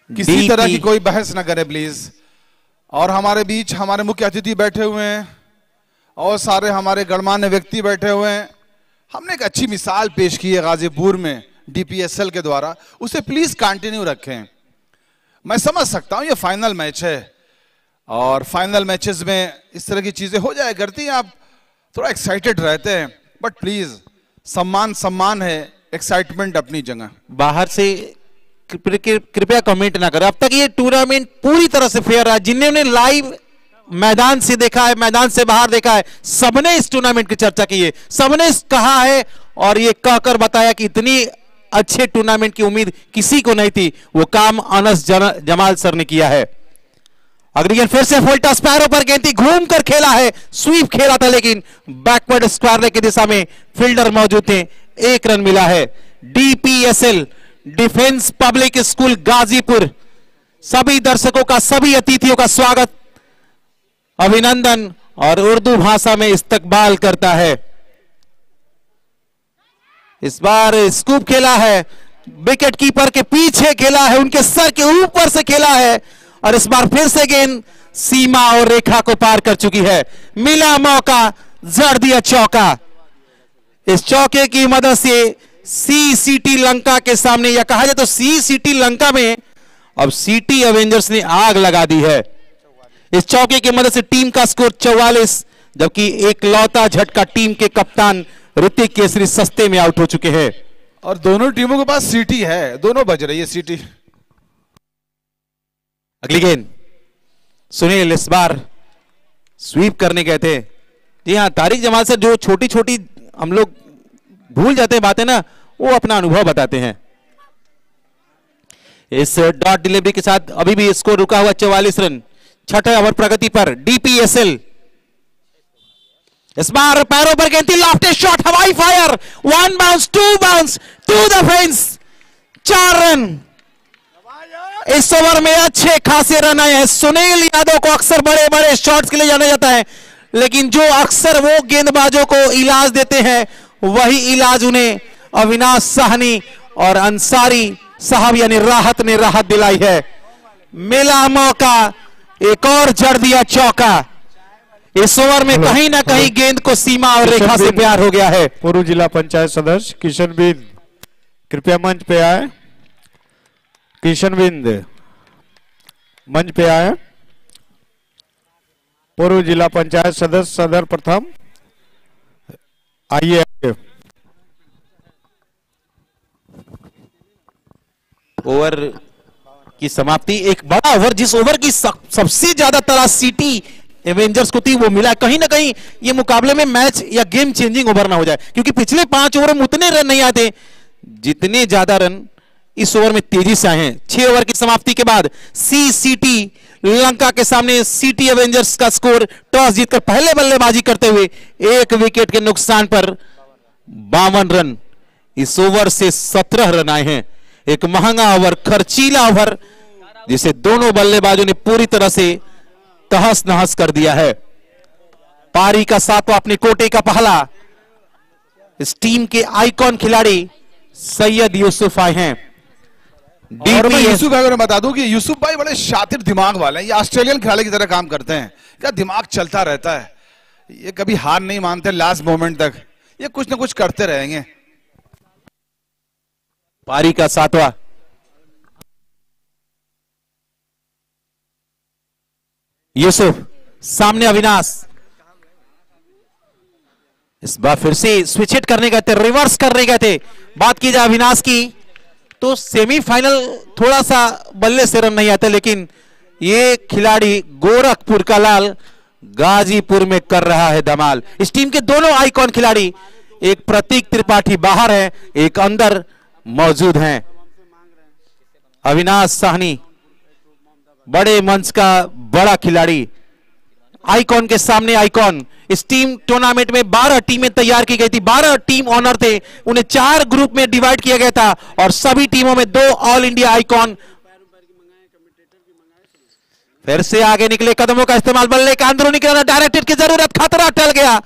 किसी तरह की कोई बहस ना करे प्लीज। और हमारे बीच हमारे मुख्य अतिथि बैठे हुए हैं और सारे हमारे गणमान्य व्यक्ति बैठे हुए हैं। हमने एक अच्छी मिसाल पेश की है गाजीपुर में डीपीएसएल के द्वारा, उसे प्लीज कंटिन्यू रखें। मैं समझ सकता हूं ये फाइनल मैच है और फाइनल मैचेस में इस तरह की चीजें हो जाए करती हैं, आप थोड़ा एक्साइटेड रहते हैं, बट प्लीज सम्मान है, एक्साइटमेंट अपनी जगह। बाहर से कृपया कमेंट ना करें। अब तक ये टूर्नामेंट पूरी तरह से फेयर रहा। जिन्होंने लाइव मैदान से देखा है, मैदान से बाहर देखा है, सबने इस टूर्नामेंट की चर्चा की है, सबने कहा है और ये कहकर बताया कि इतनी अच्छे टूर्नामेंट की उम्मीद किसी को नहीं थी। वो काम अनस जमाल सर ने किया है। अगली गेंद फिर से फुल टॉस, पैरों पर गेंद थी, घूम कर खेला है, स्वीप खेला था, लेकिन बैकवर्ड स्क्वायर लेग की दिशा में फील्डर मौजूद थे, 1 रन मिला है। डीपीएसएल डिफेंस पब्लिक स्कूल गाजीपुर सभी दर्शकों का, सभी अतिथियों का स्वागत, अभिनंदन और उर्दू भाषा में इस्तकबाल करता है। इस बार स्कूप खेला है, विकेट कीपर के पीछे खेला है, उनके सर के ऊपर से खेला है और इस बार फिर से गेंद सीमा और रेखा को पार कर चुकी है। मिला मौका, जड़ दिया चौका। इस चौके की मदद से सीसीटी लंका के सामने, या कहा जाए तो सीसीटी लंका में अब सिटी एवेंजर्स ने आग लगा दी है। इस चौके की मदद से टीम का स्कोर 44, जबकि एक लौता झटका टीम के कप्तान ऋतिक केसरी सस्ते में आउट हो चुके हैं। और दोनों टीमों के पास सीटी है, दोनों बज रही है सीटी। अगली गेंद सुनील इस बार स्वीप करने गए थे। जी हाँ, तारिक जमाल सर जो छोटी छोटी हम लोग भूल जाते हैं बातें ना, वो अपना अनुभव बताते हैं। इस डॉट डिलीवरी के साथ अभी भी स्कोर रुका हुआ 44 रन, छठे ओवर प्रगति पर डीपीएसएल। इस बार पैरों पर गेंद थी, लॉफ्टेड शॉट, हवाई fire, 1 bounce 2 bounce to the fence, 4 run. इस ओवर में अच्छे खासे रन आए हैं। सुनील यादव को अक्सर बड़े बड़े शॉट्स के लिए जाना जाता है, लेकिन जो अक्सर वो गेंदबाजों को इलाज देते हैं, वही इलाज उन्हें अविनाश साहनी और अंसारी साहब यानी राहत ने राहत दिलाई है। मिला मौका, एक और जड़ दिया चौका। इस ओवर में कहीं ना कहीं गेंद को सीमा और रेखा से प्यार हो गया है। पूर्व जिला पंचायत सदस्य किशन बिंद कृपया मंच पे आए। किशन बिंद मंच पे आए। पूर्व जिला पंचायत सदस्य सदर प्रथम, आइए। ओवर की समाप्ति, एक बड़ा ओवर, जिस ओवर की सबसे ज्यादा तलाश सिटी एवेंजर्स को थी, वो मिला। कहीं ना कहीं ये मुकाबले में मैच या गेम चेंजिंग ओवर ना हो जाए, क्योंकि पिछले 5 ओवर में उतने रन नहीं आते जितने ज्यादा रन इस ओवर में तेजी से आए हैं। 6 ओवर की समाप्ति के बाद सीसीटी लंका के सामने सिटी एवेंजर्स का स्कोर टॉस जीतकर पहले बल्लेबाजी करते हुए 1 विकेट के नुकसान पर 52 रन। इस ओवर से 17 रन आए हैं। एक महंगा ओवर, खर्चीला ओवर, जिसे दोनों बल्लेबाजों ने पूरी तरह से तहस नहस कर दिया है। पारी का 7वां अपने कोटे का पहला। इस टीम के आइकॉन खिलाड़ी सैयद यूसुफ आए हैं। और मैं यूसुफ भाई को बता दूं कि यूसुफ भाई बड़े शातिर दिमाग वाले हैं। ये ऑस्ट्रेलियन खिलाड़ी की तरह काम करते हैं, क्या दिमाग चलता रहता है। ये कभी हार नहीं मानते, लास्ट मोमेंट तक ये कुछ ना कुछ करते रहेंगे। पारी का 7वां। यूसुफ सामने अविनाश। इस बार फिर से स्विच हिट करने गए थे, रिवर्स करने गए थे। बात की जाए अविनाश की तो सेमीफाइनल थोड़ा सा बल्ले से रन नहीं आते, लेकिन ये खिलाड़ी गोरखपुर का लाल गाजीपुर में कर रहा है धमाल। इस टीम के दोनों आइकॉन खिलाड़ी, एक प्रतीक त्रिपाठी बाहर है, एक अंदर मौजूद हैं। अविनाश साहनी बड़े मंच का बड़ा खिलाड़ी, आइकॉन के सामने आइकॉन। इस टीम टूर्नामेंट में 12 टीमें तैयार की गई थी, 12 टीम ऑनर थे, उन्हें 4 ग्रुप में डिवाइड किया गया था और सभी टीमों में 2 ऑल इंडिया आइकॉन। फिर से आगे निकले, कदमों का इस्तेमाल, बल्ले का अंदरूनी किनारा, डायरेक्टेड की जरूरत, खतरा टल गया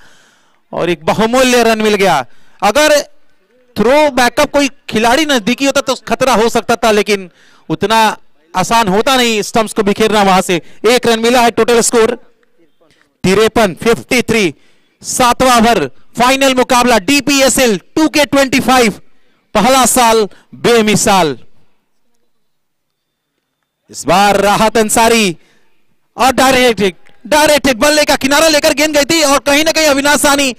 और एक बहुमूल्य रन मिल गया। अगर थ्रो बैकअप कोई खिलाड़ी नजदीकी होता तो खतरा हो सकता था, लेकिन उतना आसान होता नहीं स्टंप्स को बिखेरना। वहां से 1 रन मिला है। टोटल स्कोर 53 7वां ओवर, फाइनल मुकाबला डीपीएसएल 2K25, पहला साल बेमिसाल। इस बार राहत अंसारी और डायरेक्ट बल्ले का किनारा लेकर गेंद गई थी और कहीं ना कहीं अविनाश साहनी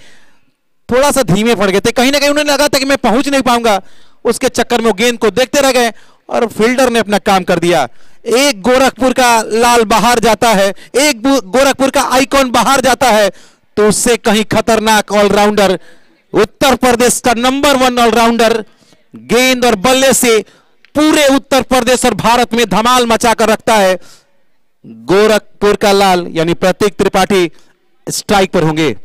थोड़ा सा धीमे पड़ गए थे। कहीं ना कहीं उन्हें लगा था कि मैं पहुंच नहीं पाऊंगा, उसके चक्कर में गेंद को देखते रह गए और फील्डर ने अपना काम कर दिया। एक गोरखपुर का लाल बाहर जाता है, एक गोरखपुर का आइकॉन बाहर जाता है, तो उससे कहीं खतरनाक ऑलराउंडर, उत्तर प्रदेश का नंबर 1 ऑलराउंडर, गेंद और बल्ले से पूरे उत्तर प्रदेश और भारत में धमाल मचाकर रखता है। गोरखपुर का लाल यानी प्रतीक त्रिपाठी स्ट्राइक पर होंगे।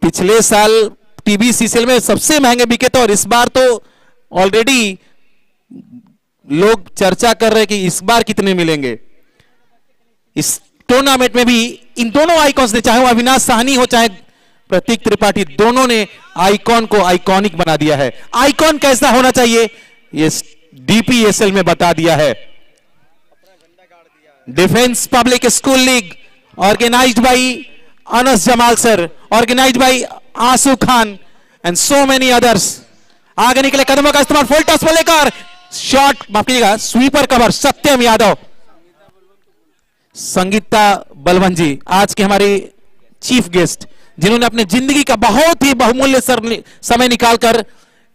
पिछले साल टीबीसीसीएल में सबसे महंगे बिके थे और इस बार तो ऑलरेडी लोग चर्चा कर रहे हैं कि इस बार कितने मिलेंगे। इस टूर्नामेंट में भी इन दोनों आइकॉन्स ने, चाहे वो अविनाश साहनी हो चाहे प्रतीक त्रिपाठी, दोनों ने आइकॉन को आइकॉनिक बना दिया है। आइकॉन कैसा होना चाहिए ये डीपीएसएल में बता दिया है। Defence public school league organised by Anas Jamal sir, organised by Ashu Khan and so many others. आगे निकले, कदमों का इस्तेमाल, फुल टॉस पर लेकर शॉट, माफ कीजिएगा, स्वीपर कवर सत्यम यादव। संगीता बलवन जी आज के हमारे चीफ गेस्ट, जिन्होंने अपने जिंदगी का बहुत ही बहुमूल्य समय निकालकर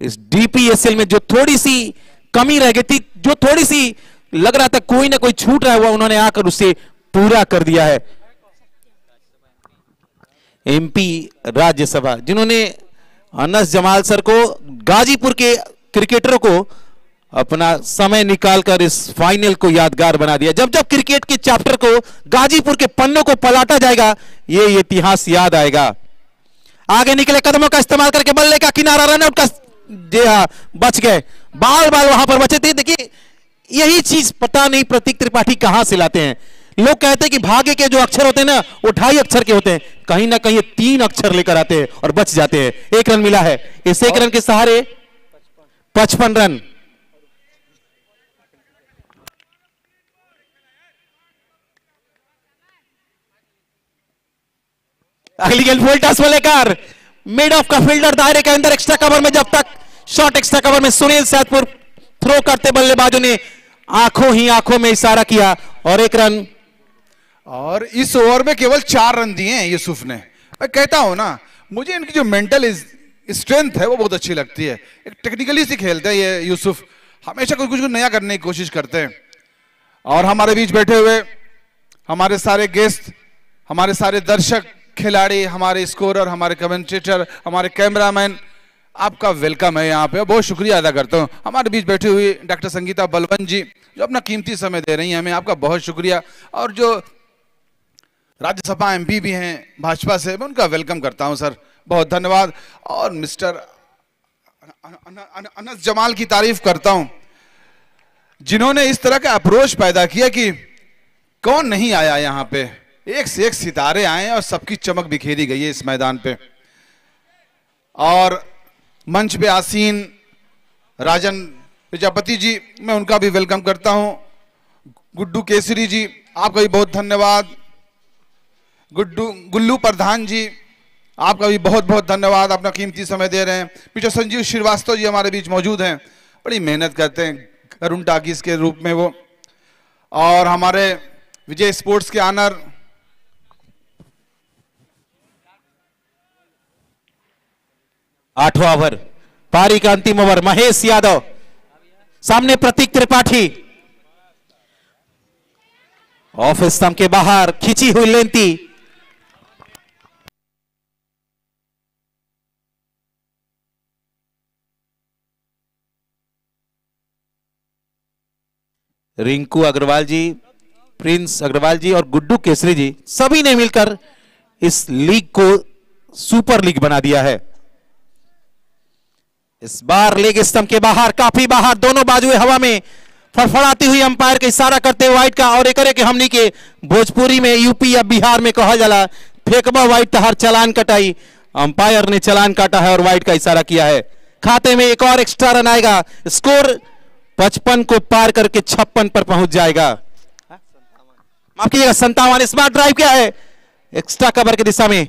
इस डीपीएसएल में जो थोड़ी सी कमी रह गई थी, जो थोड़ी सी लग रहा था कोई ना कोई छूट रहा हुआ, उन्होंने आकर उसे पूरा कर दिया है। एमपी राज्यसभा, जिन्होंने अनस जमाल सर को, गाजीपुर के क्रिकेटरों को अपना समय निकालकर इस फाइनल को यादगार बना दिया। जब जब क्रिकेट के चैप्टर को, गाजीपुर के पन्नों को पलटा जाएगा, ये इतिहास याद आएगा। आगे निकले, कदमों का इस्तेमाल करके बल्ले का किनारा, रनआउट का, जी हाँ, बच गए, बाल बाल वहां पर बचे थे। देखिए यही चीज पता नहीं प्रतीक त्रिपाठी कहां से लाते हैं। लोग कहते हैं कि भाग्य के जो अक्षर होते हैं ना, वो 2.5 अक्षर के होते हैं, कहीं ना कहीं 3 अक्षर लेकर आते हैं और बच जाते हैं। 1 रन मिला है, इस 1 रन के सहारे 55 रन। अगली गेंद फुल टॉस में लेकर मिड ऑफ का फील्डर दायरे के अंदर एक्स्ट्रा कवर में, जब तक शॉट एक्स्ट्रा कवर में सुनील सैदपुर थ्रो करते बल्लेबाजों ने आंखों ही आंखों में इशारा किया और 1 रन। और इस ओवर में केवल 4 रन दिए हैं यूसुफ ने। मैं कहता हूं ना, मुझे इनकी जो मेंटल स्ट्रेंथ है वो बहुत अच्छी लगती है। एक टेक्निकली से खेलते हैं ये यूसुफ, हमेशा कुछ कुछ नया करने की कोशिश करते हैं। और हमारे बीच बैठे हुए हमारे सारे गेस्ट, हमारे सारे दर्शक, खिलाड़ी, हमारे स्कोरर, हमारे कमेंटेटर, हमारे कैमरामैन, आपका वेलकम है यहाँ पे, बहुत शुक्रिया अदा करता हूँ। हमारे बीच बैठी हुई डॉक्टर संगीता बलवन जी जो अपना कीमती समय दे रही हैं हमें, आपका बहुत शुक्रिया। और जो राज्यसभा एमपी भी हैं भाजपा से, मैं उनका वेलकम करता हूँ सर, बहुत धन्यवाद। और मिस्टर अनस जमाल की तारीफ करता हूँ, जिन्होंने इस तरह का अप्रोच पैदा किया कि कौन नहीं आया यहाँ पे, एक से एक सितारे आए और सबकी चमक बिखेरी गई है इस मैदान पे। और मंच पे आसीन राजन प्रजापति जी, मैं उनका भी वेलकम करता हूं। गुड्डू केसरी जी, आपका भी बहुत धन्यवाद। गुल्लू प्रधान जी, आपका भी बहुत बहुत धन्यवाद, अपना कीमती समय दे रहे हैं। पीछे संजीव श्रीवास्तव जी हमारे बीच मौजूद हैं, बड़ी मेहनत करते हैं अरुण टाकीज के रूप में वो। और हमारे विजय स्पोर्ट्स के ऑनर आठवां ओवर, पारी का अंतिम ओवर, महेश यादव, सामने प्रतीक त्रिपाठी, ऑफ स्टंप के बाहर खींची हुई लेंथी, रिंकू अग्रवाल जी, प्रिंस अग्रवाल जी और गुड्डू केसरी जी, सभी ने मिलकर इस लीग को सुपर लीग बना दिया है। इस बार लेग स्टंप के बाहर, काफी बाहर, दोनों बाजुएं हवा में, फड़फड़ाती हुई अंपायर का इशारा करते हुए वाइट का, और एक के हमनी के भोजपुरी में, यूपी या बिहार में कहा जाला, फेंकबा वाइट तहार चलान कटाई। अंपायर ने चलान काटा है और वाइट का इशारा किया है। खाते में एक और एक्स्ट्रा रन आएगा, स्कोर 55 को पार करके 56 पर पहुंच जाएगा। माफ कीजिएगा 57। स्मार्ट ड्राइव क्या है, एक्स्ट्रा कवर की दिशा में,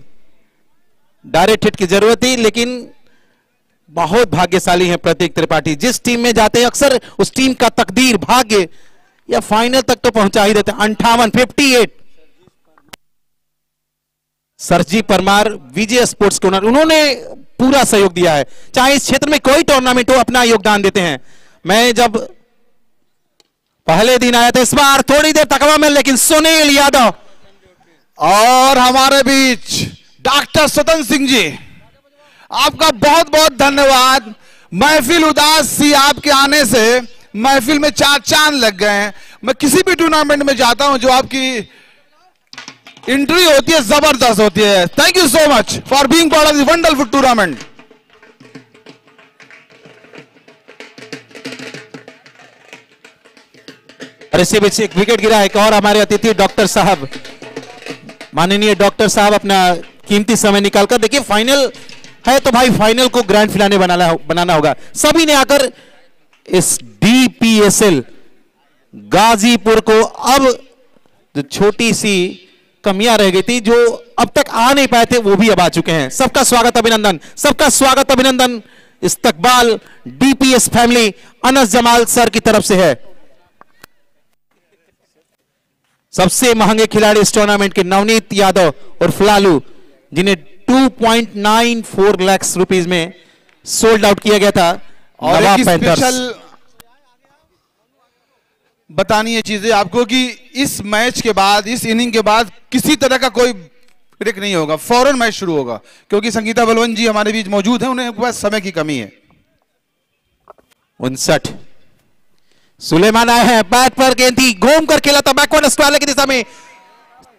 डायरेक्ट हिट की जरूरत थी, लेकिन बहुत भाग्यशाली हैं प्रतीक त्रिपाठी। जिस टीम में जाते हैं अक्सर उस टीम का तकदीर, भाग्य या फाइनल तक तो पहुंचा ही देते हैं। 58 सरजी परमार, विजय स्पोर्ट्स के ओनर, उन्होंने पूरा सहयोग दिया है। चाहे इस क्षेत्र में कोई टूर्नामेंट हो, अपना योगदान देते हैं। मैं जब पहले दिन आया था, इस बार थोड़ी देर तकवा में, लेकिन सुनील यादव और हमारे बीच डॉक्टर स्वतंत्र सिंह जी, आपका बहुत बहुत धन्यवाद। महफिल उदास सी, आपके आने से महफिल में 4 चांद लग गए हैं। मैं किसी भी टूर्नामेंट में जाता हूं, जो आपकी एंट्री होती है जबरदस्त होती है। Thank you so much for being part of the wonderful tournament. और इसी बीच एक विकेट गिरा है। और हमारे अतिथि डॉक्टर साहब, माननीय डॉक्टर साहब अपना कीमती समय निकालकर। देखिए फाइनल है तो भाई फाइनल को ग्रैंड फिनाले बनाना होगा। सभी ने आकर इस डीपीएसएल गाजीपुर को, अब जो छोटी सी कमियां रह गई थी, जो अब तक आ नहीं पाए थे, वो भी अब आ चुके हैं। सबका स्वागत अभिनंदन, सबका स्वागत अभिनंदन। इस्तकबाल DPS family Anas Jamal sir की तरफ से है। सबसे महंगे खिलाड़ी इस टूर्नामेंट के नवनीत यादव और फलालू, जिन्हें 2.94 लाख रुपीस में सोल्ड आउट किया गया था। और एक स्पेशल बतानी है चीजें आपको कि इस मैच के बाद, इस इनिंग के बाद किसी तरह का कोई ब्रेक नहीं होगा, फौरन मैच शुरू होगा, क्योंकि संगीता बलवन जी हमारे बीच मौजूद हैं, उन्हें पास समय की कमी है। 59 सुलेमान आए हैं, बैट पर गेंद थी, घूम कर खेला था बैकवर्ड स्क्वायर की दिशा में,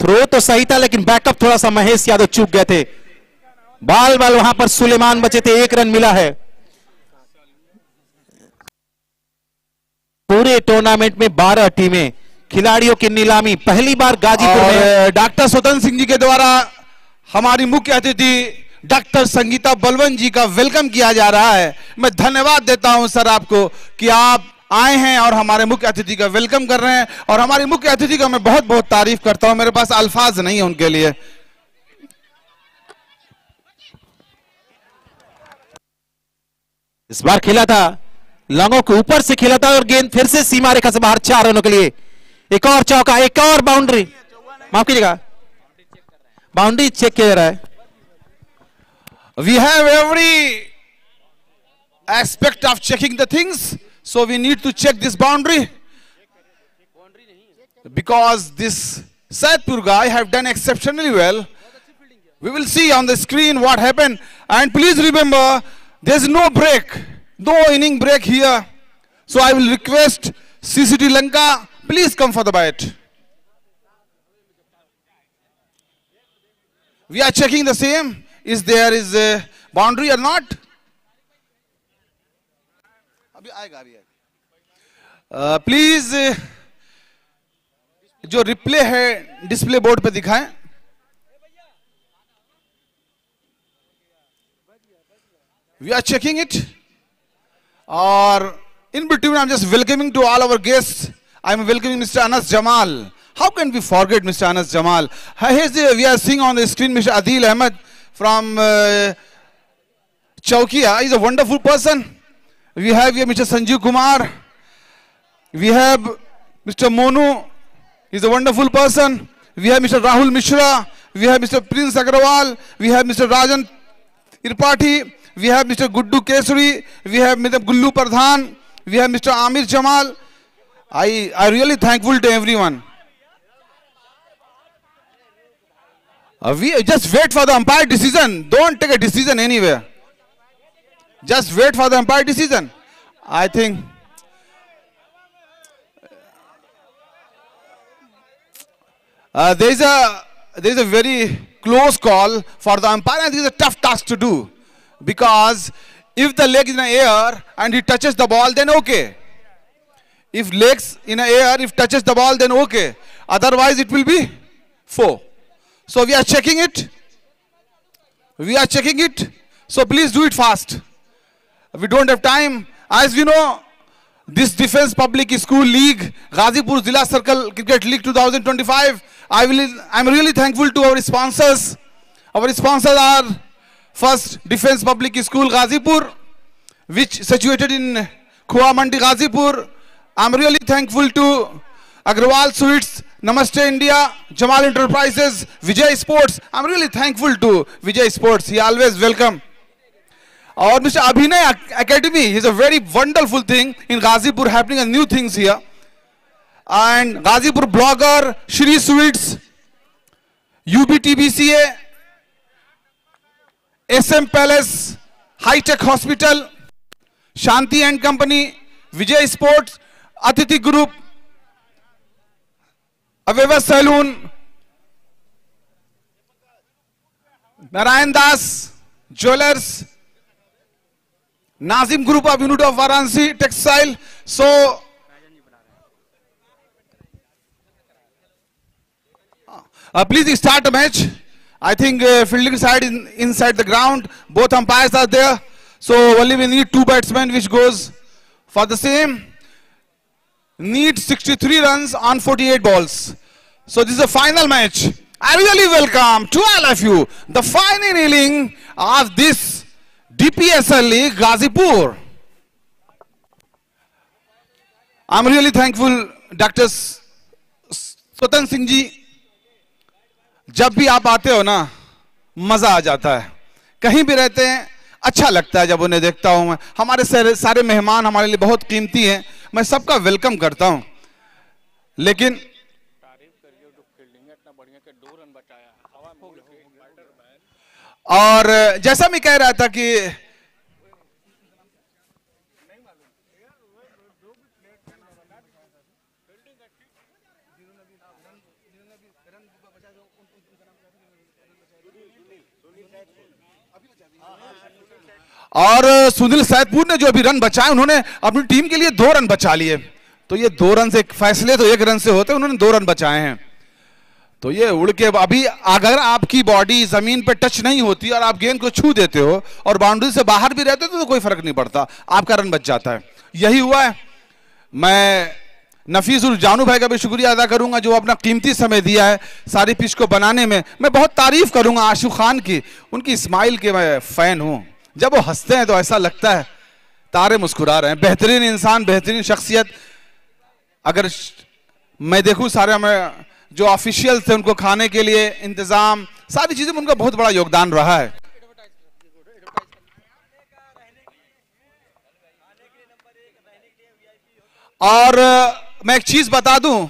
थ्रो तो सही था लेकिन बैकअप थोड़ा सा महेश यादव चूक गए थे। बाल वहां पर सुलेमान बचे थे, 1 रन मिला है। पूरे टूर्नामेंट में 12 टीमें, खिलाड़ियों की नीलामी पहली बार गाजीपुर में। डॉक्टर स्वतंत्र सिंह जी के द्वारा हमारी मुख्य अतिथि डॉक्टर संगीता बलवन जी का वेलकम किया जा रहा है। मैं धन्यवाद देता हूं सर आपको कि आप आए हैं और हमारे मुख्य अतिथि का वेलकम कर रहे हैं, और हमारी मुख्य अतिथि का मैं बहुत बहुत तारीफ करता हूं, मेरे पास अल्फाज नहीं है उनके लिए। इस बार खेला था लंगों के ऊपर से खेला था और गेंद फिर से सीमा रेखा से बाहर, 4 रनों के लिए। एक और चौका, एक और बाउंड्री, माफ कीजिएगा, बाउंड्री चेक किया जा रहा है। We have every aspect of checking the things, so we need to check this boundary, because this Saidpur guy have done exceptionally well. We will see on the screen what happened, and please remember there's no break, no inning break here, so I will request CCT Lanka, please come for the bat. We are checking the same, is there is a boundary or not? Please जो replay है display board पे दिखाएं। We are checking it, or in between I'm just welcoming to all our guests. I'm welcoming Mr. Anas Jamal. How can we forget Mr. Anas Jamal? We are seeing on the screen Mr. Adil Ahmed from Chowkia. He's a wonderful person. We have here Mr. Sanjeev Kumar. We have Mr. Monu. He's a wonderful person. We have Mr. Rahul Mishra. We have Mr. Prince Agrawal. We have Mr. Rajan Irpati. We have Mr. Guddu Kesari. We have Mr. Gullu Pradhan. We have Mr. Amir Jamal. I really thankful to everyone. We just wait for the umpire decision. Don't take a decision anywhere. Just wait for the umpire decision. I think there is a very close call for the umpire, and this is a tough task to do, because if the leg is in the air and he touches the ball, then okay. If legs in the air, if touches the ball, then okay. Otherwise it will be 4. So we are checking it. We are checking it. So please do it fast. We don't have time. As we know, this Defense Public School League, Ghazipur Zilla Circle Cricket League 2025, I'm really thankful to our sponsors. Our sponsors are first Defense Public School Ghazipur, which situated in Khua Mandi Ghazipur. I'm really thankful to Agrawal Sweets, Namaste India, Jamal Enterprises, Vijay Sports. I'm really thankful to Vijay Sports. He always welcome. Or Mr. Abhinay Academy is a very wonderful thing in Ghazipur, happening and new things here. And Ghazipur blogger, Shri Sweets, UBTBCA, SM Palace, High Tech Hospital, Shanti and Company, Vijay Sports, Atiti Group, Aveva Saloon, Narayan Das, Jewelers, Nazim Group of Unit of Varanasi, Textile. So, please start the match. I think fielding side inside the ground. Both umpires are there. So only we need 2 batsmen, which goes for the same. Need 63 runs on 48 balls. So this is the final match. I really welcome to all of you the final inning of this DPSL League Ghazipur. I'm really thankful, Dr. स्वतंत्र सिंह जी. जब भी आप आते हो ना, मजा आ जाता है. कहीं भी रहते हैं, अच्छा लगता है जब उन्हें देखता हूं मैं. हमारे सारे मेहमान हमारे लिए बहुत कीमती हैं. मैं सबका वेलकम करता हूं. लेकिन और जैसा मैं कह रहा था कि और सुनील सैदपुर ने जो अभी रन बचाए, उन्होंने अपनी टीम के लिए 2 रन बचा लिए. तो ये 2 रन से फैसले तो 1 रन से होते, उन्होंने 2 रन बचाए हैं. तो ये उड़ के अभी अगर आपकी बॉडी जमीन पे टच नहीं होती और आप गेंद को छू देते हो और बाउंड्री से बाहर भी रहते हो तो कोई फर्क नहीं पड़ता, आपका रन बच जाता है. यही हुआ है. मैं नफीस उल जानू भाई का भी शुक्रिया अदा करूंगा जो अपना कीमती समय दिया है सारी पिच को बनाने में. मैं बहुत तारीफ करूंगा आशू खान की. उनकी स्माइल के मैं फैन हूं. जब वो हंसते हैं तो ऐसा लगता है तारे मुस्कुरा रहे हैं. बेहतरीन इंसान, बेहतरीन शख्सियत. अगर मैं देखूं सारे में जो ऑफिशियल थे उनको खाने के लिए इंतजाम, सारी चीजें में उनका बहुत बड़ा योगदान रहा है. और मैं एक चीज बता दूं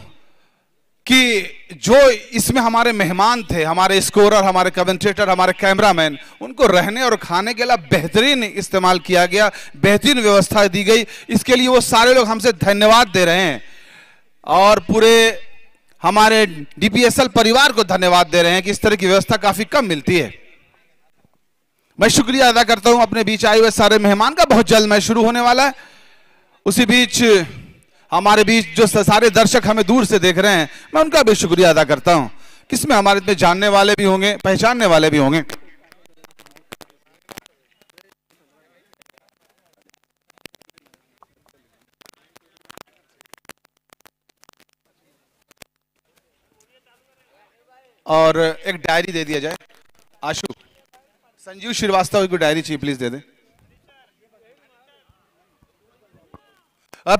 कि जो इसमें हमारे मेहमान थे, हमारे स्कोरर, हमारे कमेंटेटर, हमारे कैमरामैन, उनको रहने और खाने के लिए बेहतरीन इस्तेमाल किया गया, बेहतरीन व्यवस्था दी गई. इसके लिए वो सारे लोग हमसे धन्यवाद दे रहे हैं और पूरे हमारे डीपीएसएल परिवार को धन्यवाद दे रहे हैं कि इस तरह की व्यवस्था काफी कम मिलती है. मैं शुक्रिया अदा करता हूं अपने बीच आए हुए सारे मेहमान का. बहुत जल्द मैच शुरू होने वाला है. उसी बीच हमारे बीच जो सारे दर्शक हमें दूर से देख रहे हैं, मैं उनका भी शुक्रिया अदा करता हूं. किसमें हमारे में जानने वाले भी होंगे, पहचानने वाले भी होंगे. और एक डायरी दे दिया जाए. आशु, संजीव श्रीवास्तव को डायरी चाहिए, प्लीज दे दे.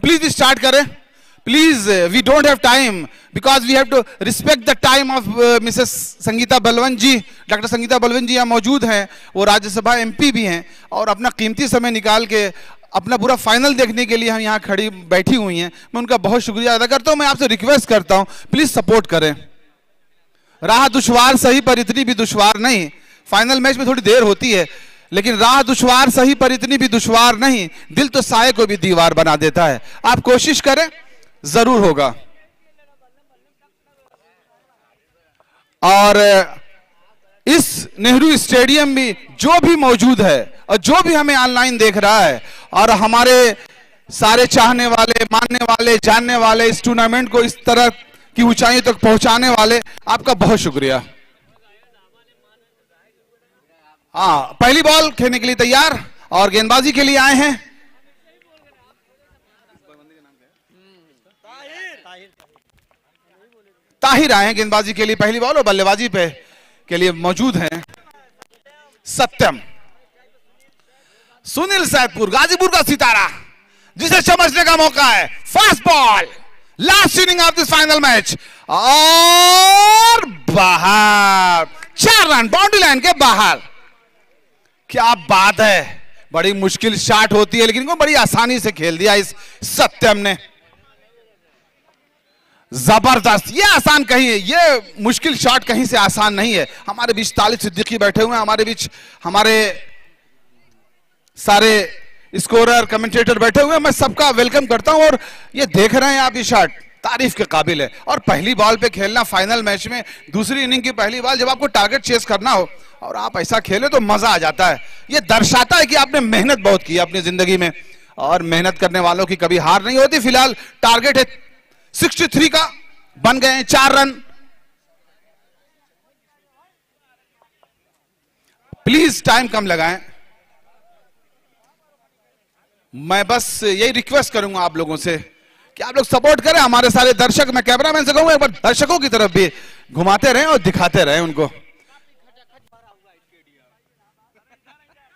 प्लीज स्टार्ट करें. Please, we don't have time because we have to respect the time of Mrs Sangeeta Balwant ji. Doctor Sangeeta Balwant ji यहाँ मौजूद हैं. वो राज्यसभा एमपी भी हैं और अपना कीमती समय निकाल के अपना पूरा फाइनल देखने के लिए हम यहाँ खड़ी बैठी हुई हैं. मैं उनका बहुत शुक्रिया अदा करता हूँ. मैं आपसे रिक्वेस्ट करता हूँ, प्लीज सपोर्ट करें. राह दुश्वार सही पर इतनी भी दुश्वार नहीं. फाइनल मैच में थोड़ी देर होती है, लेकिन राह दुश्वार सही पर इतनी भी दुश्वार नहीं. दिल तो साये को भी दीवार बना देता है. आप कोशिश करें, जरूर होगा. और इस नेहरू स्टेडियम में जो भी मौजूद है और जो भी हमें ऑनलाइन देख रहा है और हमारे सारे चाहने वाले, मानने वाले, जानने वाले, इस टूर्नामेंट को इस तरह की ऊंचाई तक पहुंचाने वाले, आपका बहुत शुक्रिया. हाँ, पहली बॉल खेलने के लिए तैयार और गेंदबाजी के लिए आए हैं. ताहिर आए हैं गेंदबाजी के लिए पहली बॉल और बल्लेबाजी पे के लिए मौजूद हैं सत्यम. सुनील सैदपुर, गाजीपुर का सितारा, जिसे समझने का मौका है. Fast ball, last inning of this final match और बाहर. 4 रन बाउंड्री लाइन के बाहर. क्या बात है. बड़ी मुश्किल शॉट होती है लेकिन इनको बड़ी आसानी से खेल दिया इस सत्यम ने. जबरदस्त. ये आसान कहीं है, ये मुश्किल शॉट कहीं से आसान नहीं है. हमारे बीच तालिब सिद्दीकी बैठे हुए हैं, हमारे बीच हमारे सारे स्कोरर, कमेंटेटर बैठे हुए हैं. मैं सबका वेलकम करता हूं. और ये देख रहे हैं आप, ये शॉट तारीफ के काबिल है. और पहली बॉल पे खेलना फाइनल मैच में, दूसरी इनिंग की पहली बॉल, जब आपको टारगेट चेस करना हो और आप ऐसा खेले तो मजा आ जाता है. ये दर्शाता है कि आपने मेहनत बहुत की अपनी जिंदगी में और मेहनत करने वालों की कभी हार नहीं होती. फिलहाल टारगेट है 63 का. बन गए हैं 4 रन. प्लीज टाइम कम लगाएं। मैं बस यही रिक्वेस्ट करूंगा आप लोगों से कि आप लोग सपोर्ट करें हमारे सारे दर्शक। मैं कैमरामैन से कहूंगा एक बार दर्शकों की तरफ भी घुमाते रहें और दिखाते रहें उनको।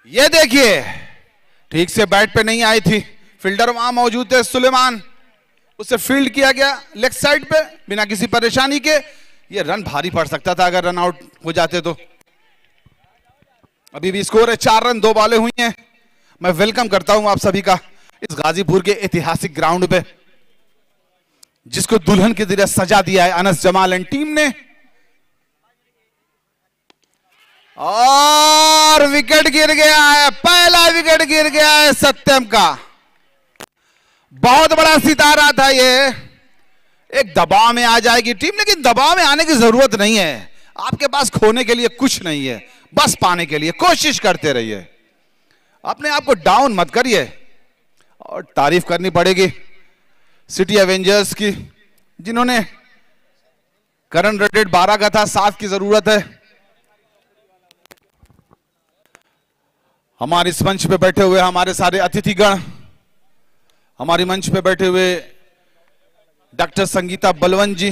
ये देखिए, ठीक से बैट पे नहीं आई थी, फील्डर वहां मौजूद थे सुलेमान, उसे फील्ड किया गया लेग साइड पे बिना किसी परेशानी के। ये रन भारी पड़ सकता था अगर रन आउट हो जाते तो। अभी भी स्कोर है 4 रन 2 बॉलें हुई हैं। मैं वेलकम करता हूं आप सभी का इस गाजीपुर के ऐतिहासिक ग्राउंड पे, जिसको दुल्हन की तरह सजा दिया है अनस जमाल एंड टीम ने। और विकेट गिर गया है, पहला विकेट गिर गया है सत्यम का। बहुत बड़ा सितारा था ये। एक दबाव में आ जाएगी टीम, लेकिन दबाव में आने की जरूरत नहीं है। आपके पास खोने के लिए कुछ नहीं है, बस पाने के लिए कोशिश करते रहिए, अपने आप को डाउन मत करिए। और तारीफ करनी पड़ेगी सिटी एवेंजर्स की, जिन्होंने करंट रेट 12 का था, 7 की जरूरत है। हमारे इस मंच पे बैठे हुए हमारे सारे अतिथिगण, हमारी मंच पे बैठे हुए डॉक्टर संगीता बलवंत जी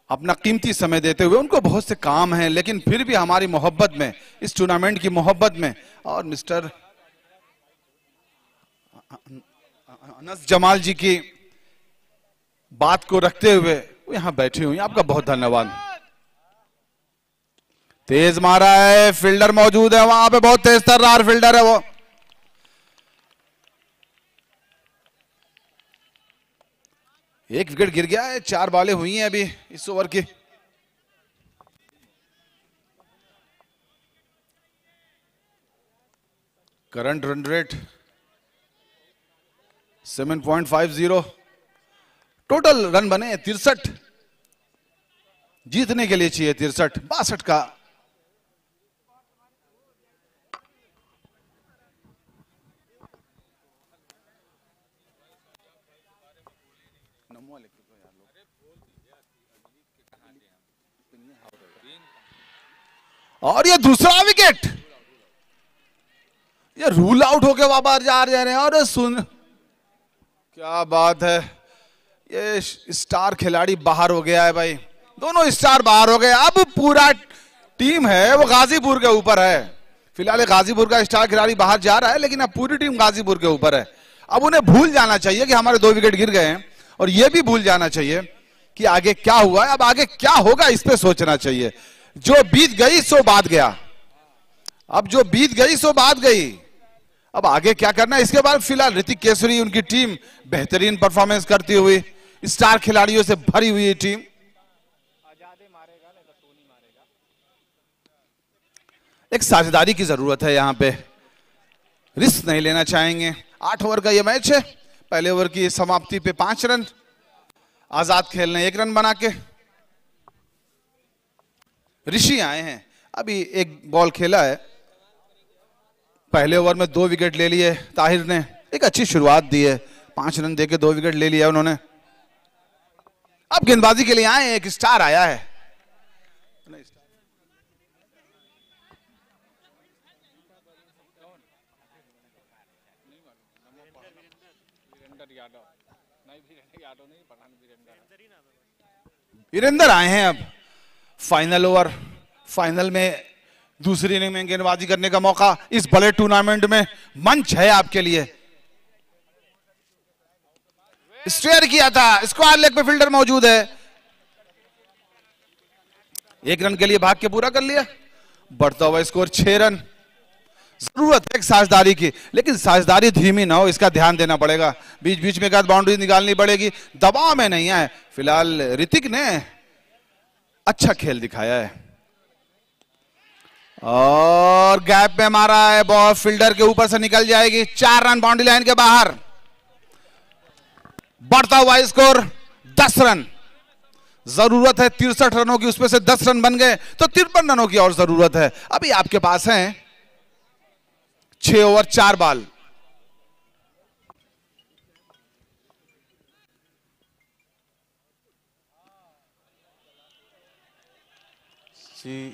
अपना कीमती समय देते हुए, उनको बहुत से काम हैं लेकिन फिर भी हमारी मोहब्बत में, इस टूर्नामेंट की मोहब्बत में, और मिस्टर अनस जमाल जी की बात को रखते हुए वो यहां बैठे हुए। आपका बहुत धन्यवाद। तेज मारा है, फील्डर मौजूद है वहां पे, बहुत तेज तर्रार फील्डर है वो। एक विकेट गिर गया है, 4 बॉलें हुई हैं अभी इस ओवर की। Current run rate 7.50, total run बने 63, जीतने के लिए चाहिए 63, 62 का। और ये दूसरा विकेट, ये रूल आउट होके वापस जा रहे हैं। और सुन, क्या बात है, ये स्टार खिलाड़ी बाहर हो गया है भाई, दोनों स्टार बाहर हो गए। अब पूरा टीम है वो गाजीपुर के ऊपर है। फिलहाल गाजीपुर का स्टार खिलाड़ी बाहर जा रहा है, लेकिन अब पूरी टीम गाजीपुर के ऊपर है। अब उन्हें भूल जाना चाहिए कि हमारे 2 विकेट गिर गए हैं, और यह भी भूल जाना चाहिए कि आगे क्या हुआ है। अब आगे क्या होगा इस पे सोचना चाहिए। जो बीत गई सो बात गया, अब जो बीत गई सो बात गई, अब आगे क्या करना है। इसके बाद फिलहाल ऋतिक केसरी, उनकी टीम बेहतरीन परफॉर्मेंस करती हुई, स्टार खिलाड़ियों से भरी हुई टीम। एक साझेदारी की जरूरत है यहां पे, रिस्क नहीं लेना चाहेंगे। 8 ओवर का ये मैच है, पहले ओवर की समाप्ति पे 5 रन, आजाद खेल ने 1 रन बना के। ऋषि आए हैं, अभी 1 बॉल खेला है, पहले ओवर में 2 विकेट ले लिए। ताहिर ने एक अच्छी शुरुआत दी है, 5 रन देके 2 विकेट ले लिया उन्होंने। अब गेंदबाजी के लिए आए, एक स्टार आया है। वीरेंद्र आए हैं। अब फाइनल ओवर, फाइनल में दूसरी इनिंग में गेंदबाजी करने का मौका इस बड़े टूर्नामेंट में मंच है आपके लिए। स्टेयर किया था, स्क्वायर लेग पे फील्डर मौजूद है, 1 रन के लिए भाग के पूरा कर लिया। बढ़ता हुआ स्कोर 6 रन। जरूरत है एक साझेदारी की, लेकिन साझेदारी धीमी ना हो, इसका ध्यान देना पड़ेगा। बीच बीच में बाउंड्री निकालनी पड़ेगी, दबाव में नहीं है। फिलहाल ऋतिक ने अच्छा खेल दिखाया है और गैप में मारा है बॉल, फील्डर के ऊपर से निकल जाएगी। 4 रन बाउंड्री लाइन के बाहर। बढ़ता हुआ स्कोर 10 रन। जरूरत है 63 रनों की, उसमें से 10 रन बन गए तो 53 रनों की और जरूरत है। अभी आपके पास है 6 ओवर 4 बॉल।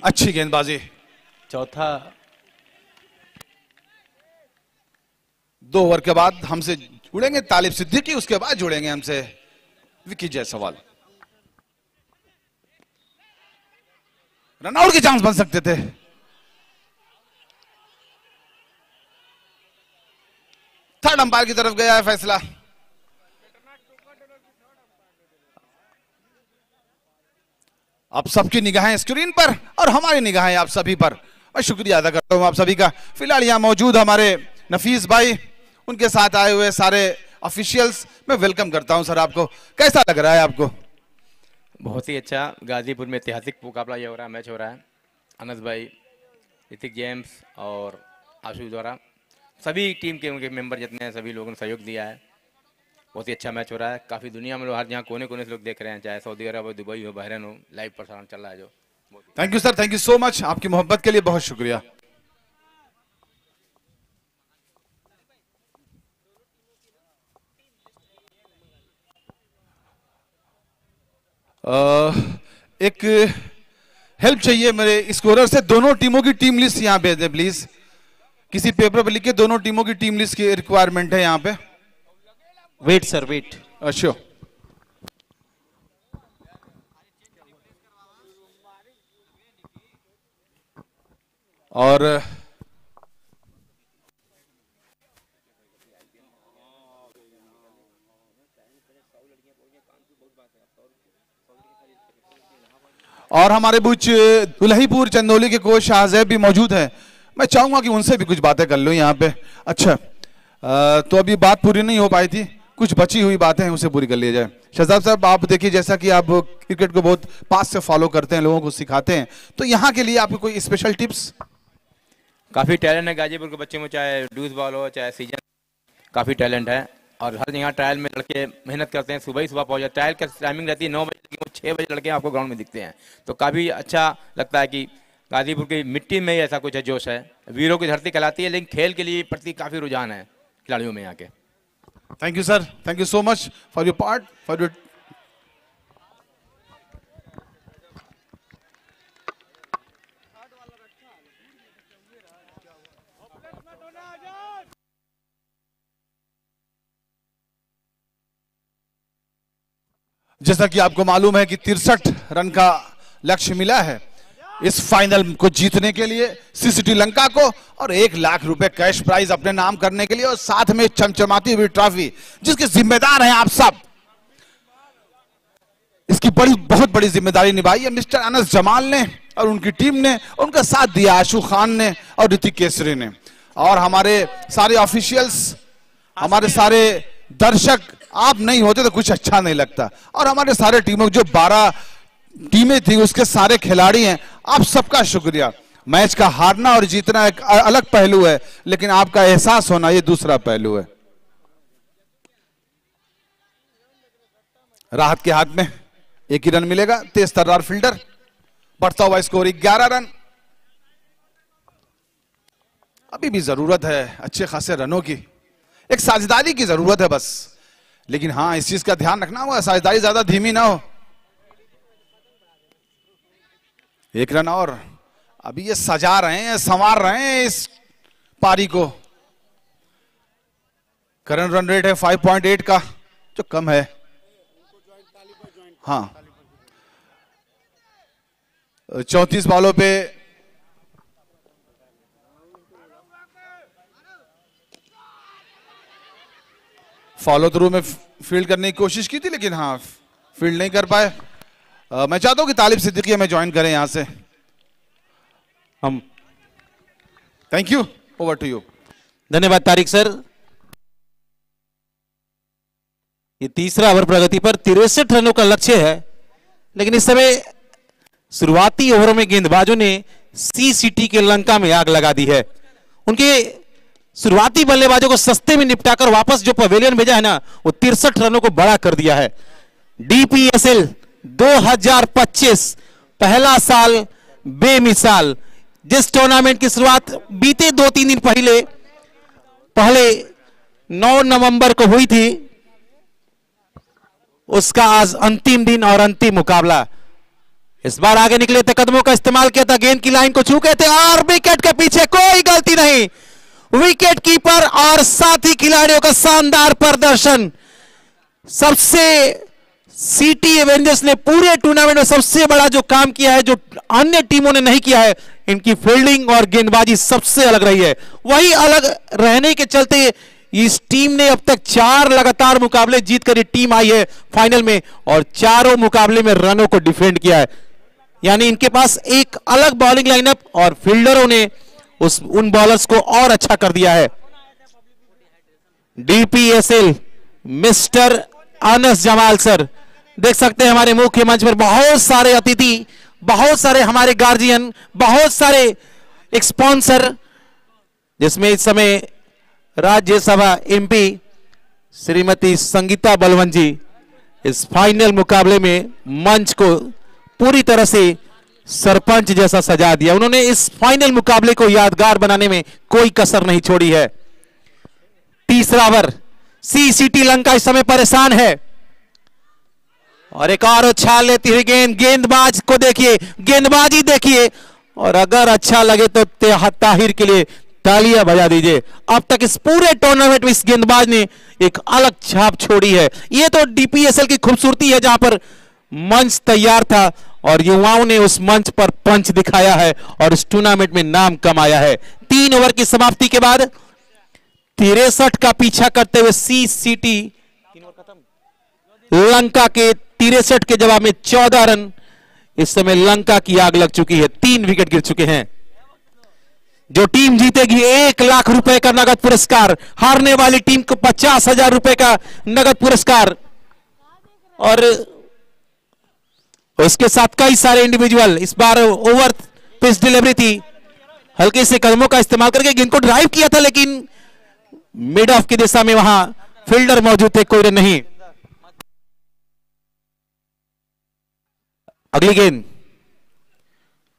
अच्छी गेंदबाजी, चौथा 2 ओवर के बाद हमसे जुड़ेंगे तालिब सिद्दीकी, उसके बाद जुड़ेंगे हमसे विकी जायसवाल। रनआउट के चांस बन सकते थे। थर्ड अंपायर की तरफ गया है फैसला। आप सबकी निगाहें स्क्रीन पर और हमारी निगाहें आप सभी पर। मैं शुक्रिया अदा करता हूं आप सभी का। फिलहाल यहां मौजूद हमारे नफीस भाई, उनके साथ आए हुए सारे ऑफिशियल्स, मैं वेलकम करता हूं। सर आपको कैसा लग रहा है आपको? बहुत ही अच्छा। गाजीपुर में ऐतिहासिक मुकाबला ये हो रहा है, मैच हो रहा है। अनस भाई, ऋतिक जेम्स और आशु द्वारा सभी टीम के उनके मेंबर जितने हैं सभी लोगों ने सहयोग दिया है। बहुत ही अच्छा मैच हो रहा है। काफ़ी दुनिया में लोग हर जहाँ कोने कोने से लोग देख रहे हैं, चाहे सऊदी अरब हो, दुबई हो, बहरीन हो, लाइव प्रसारण चल रहा है जो। Thank you sir, thank you so much. आपकी मोहब्बत के लिए बहुत शुक्रिया। एक हेल्प चाहिए मेरे स्कोरर से। दोनों टीमों की टीम लिस्ट यहां भेज दें प्लीज। किसी पेपर पर लिख के दोनों टीमों की टीम लिस्ट की रिक्वायरमेंट है यहां पे। Wait sir, wait. अच्छा, और हमारे बीच दुल्हीपुर चंदौली के कोच शाहजैब भी मौजूद हैं। मैं चाहूंगा कि उनसे भी कुछ बातें कर लूं यहाँ पे। अच्छा, तो अभी बात पूरी नहीं हो पाई थी, कुछ बची हुई बातें हैं, उसे पूरी कर लिया जाए। शहजाद साहब, आप देखिए, जैसा कि आप क्रिकेट को बहुत पास से फॉलो करते हैं, लोगों को सिखाते हैं, तो यहाँ के लिए आपकी कोई स्पेशल टिप्स? काफ़ी टैलेंट है गाजीपुर के बच्चे में, चाहे ड्यूज बॉल हो चाहे सीजन, काफ़ी टैलेंट है। और हर जगह ट्रायल में लड़के मेहनत करते हैं, सुबह ही सुबह पहुँच जाते। ट्रायल की टाइमिंग रहती है 9 बजे, लेकिन वो 6 बजे लड़के आपको ग्राउंड में दिखते हैं। तो काफ़ी अच्छा लगता है कि गाजीपुर की मिट्टी में ही ऐसा कुछ है, जोश है। वीरों की धरती कहलाती है, लेकिन खेल के लिए प्रति काफ़ी रुझान है खिलाड़ियों में यहाँ के। Thank you sir, thank you so much for your part, for your. जैसा कि आपको मालूम है कि 63 रन का लक्ष्य मिला है इस फाइनल को जीतने के लिए सीसीटी लंका को, और 1 लाख रुपए कैश प्राइज अपने नाम करने के लिए, और साथ में चमचमाती हुई ट्रॉफी जिसके जिम्मेदार हैं आप सब। इसकी बहुत बड़ी जिम्मेदारी निभाई है मिस्टर अनस जमाल ने और उनकी टीम ने, उनका साथ दिया आशु खान ने और ऋतिक केसरी ने, और हमारे सारे ऑफिशियल्स, हमारे सारे दर्शक। आप नहीं होते तो कुछ अच्छा नहीं लगता। और हमारे सारे टीमों, जो 12 टीमें थी, उसके सारे खिलाड़ी हैं, आप सबका शुक्रिया। मैच का हारना और जीतना एक अलग पहलू है, लेकिन आपका एहसास होना ये दूसरा पहलू है। राहत के हाथ में 1 ही रन मिलेगा। तेज तर्रार फील्डर, बढ़ता हुआ स्कोर 11 रन। अभी भी जरूरत है अच्छे खासे रनों की, एक साझेदारी की जरूरत है बस। लेकिन हाँ, इस चीज का ध्यान रखना होगा, साझेदारी ज्यादा धीमी ना हो। 1 रन और। अभी ये सजा रहे हैं, संवार रहे हैं इस पारी को। करंट रन रेट है 5.8 का, जो कम है। हाँ, 34 बॉलों पे फॉलो थ्रू में फील्ड करने की कोशिश की थी, लेकिन हाँ फील्ड नहीं कर पाए। मैं चाहता हूं कि तालिब सिद्दीकी हमें ज्वाइन करें यहां से हम। Thank you, over to you. धन्यवाद तारिक सर। ये तीसरा ओवर प्रगति पर 63 रनों का लक्ष्य है, लेकिन इस समय शुरुआती ओवरों में गेंदबाजों ने सीसीटी के लंका में आग लगा दी है। उनके शुरुआती बल्लेबाजों को सस्ते में निपटाकर वापस जो पवेलियन भेजा है ना, वो 63 रनों को बड़ा कर दिया है। डीपीएसएल 2025 पहला साल बेमिसाल। जिस टूर्नामेंट की शुरुआत बीते 2-3 दिन पहले 9 नवंबर को हुई थी, उसका आज अंतिम दिन और अंतिम मुकाबला। इस बार आगे निकले थे, कदमों का इस्तेमाल किया था, गेंद की लाइन को छू गए थे और विकेट के पीछे कोई गलती नहीं, विकेट कीपर और साथी खिलाड़ियों का शानदार प्रदर्शन। सबसे सिटी एवेंजर्स ने पूरे टूर्नामेंट में सबसे बड़ा जो काम किया है, जो अन्य टीमों ने नहीं किया है, इनकी फील्डिंग और गेंदबाजी सबसे अलग रही है। वही अलग रहने के चलते इस टीम ने अब तक 4 लगातार मुकाबले जीतकर ये टीम आई है फाइनल में और चारों मुकाबले में रनों को डिफेंड किया है। यानी इनके पास एक अलग बॉलिंग लाइनअप और फील्डरों ने उन बॉलर्स को और अच्छा कर दिया है। डीपीएसएल मिस्टर अनस जमाल सर, देख सकते हैं हमारे मुख्य मंच पर बहुत सारे अतिथि, बहुत सारे हमारे गार्जियन, बहुत सारे स्पॉन्सर, जिसमें इस समय राज्यसभा एमपी श्रीमती संगीता बलवन जी इस फाइनल मुकाबले में मंच को पूरी तरह से सरपंच जैसा सजा दिया। उन्होंने इस फाइनल मुकाबले को यादगार बनाने में कोई कसर नहीं छोड़ी है। तीसरा ओवर, सीसीटी लंका इस समय परेशान है और एक और उछाल लेती हुई गेंद, गेंदबाज को देखिए, गेंदबाजी देखिए, और अगर अच्छा लगे तो ताहिर के लिए तालियां बजा दीजिए। अब तक इस पूरे टूर्नामेंट में इस गेंदबाज ने एक अलग छाप छोड़ी है। यह तो डीपीएसएल की खूबसूरती है, जहां पर मंच तैयार था और युवाओं ने उस मंच पर पंच दिखाया है और इस टूर्नामेंट में नाम कमाया है। 3 ओवर की समाप्ति के बाद 63 का पीछा करते हुए सीसीटी लंका के 63 के जवाब में 14 रन, इस समय लंका की आग लग चुकी है। 3 विकेट गिर चुके हैं। जो टीम जीतेगी 1 लाख रुपए का नगद पुरस्कार, हारने वाली टीम को 50,000 रुपए का नगद पुरस्कार और उसके साथ कई सारे इंडिविजुअल। इस बार ओवर पिच डिलीवरी थी, हल्के से कदमों का इस्तेमाल करके गेंद को ड्राइव किया था, लेकिन मिड ऑफ की दिशा में वहां फील्डर मौजूद थे, कोई रन नहीं। अगली गेंद,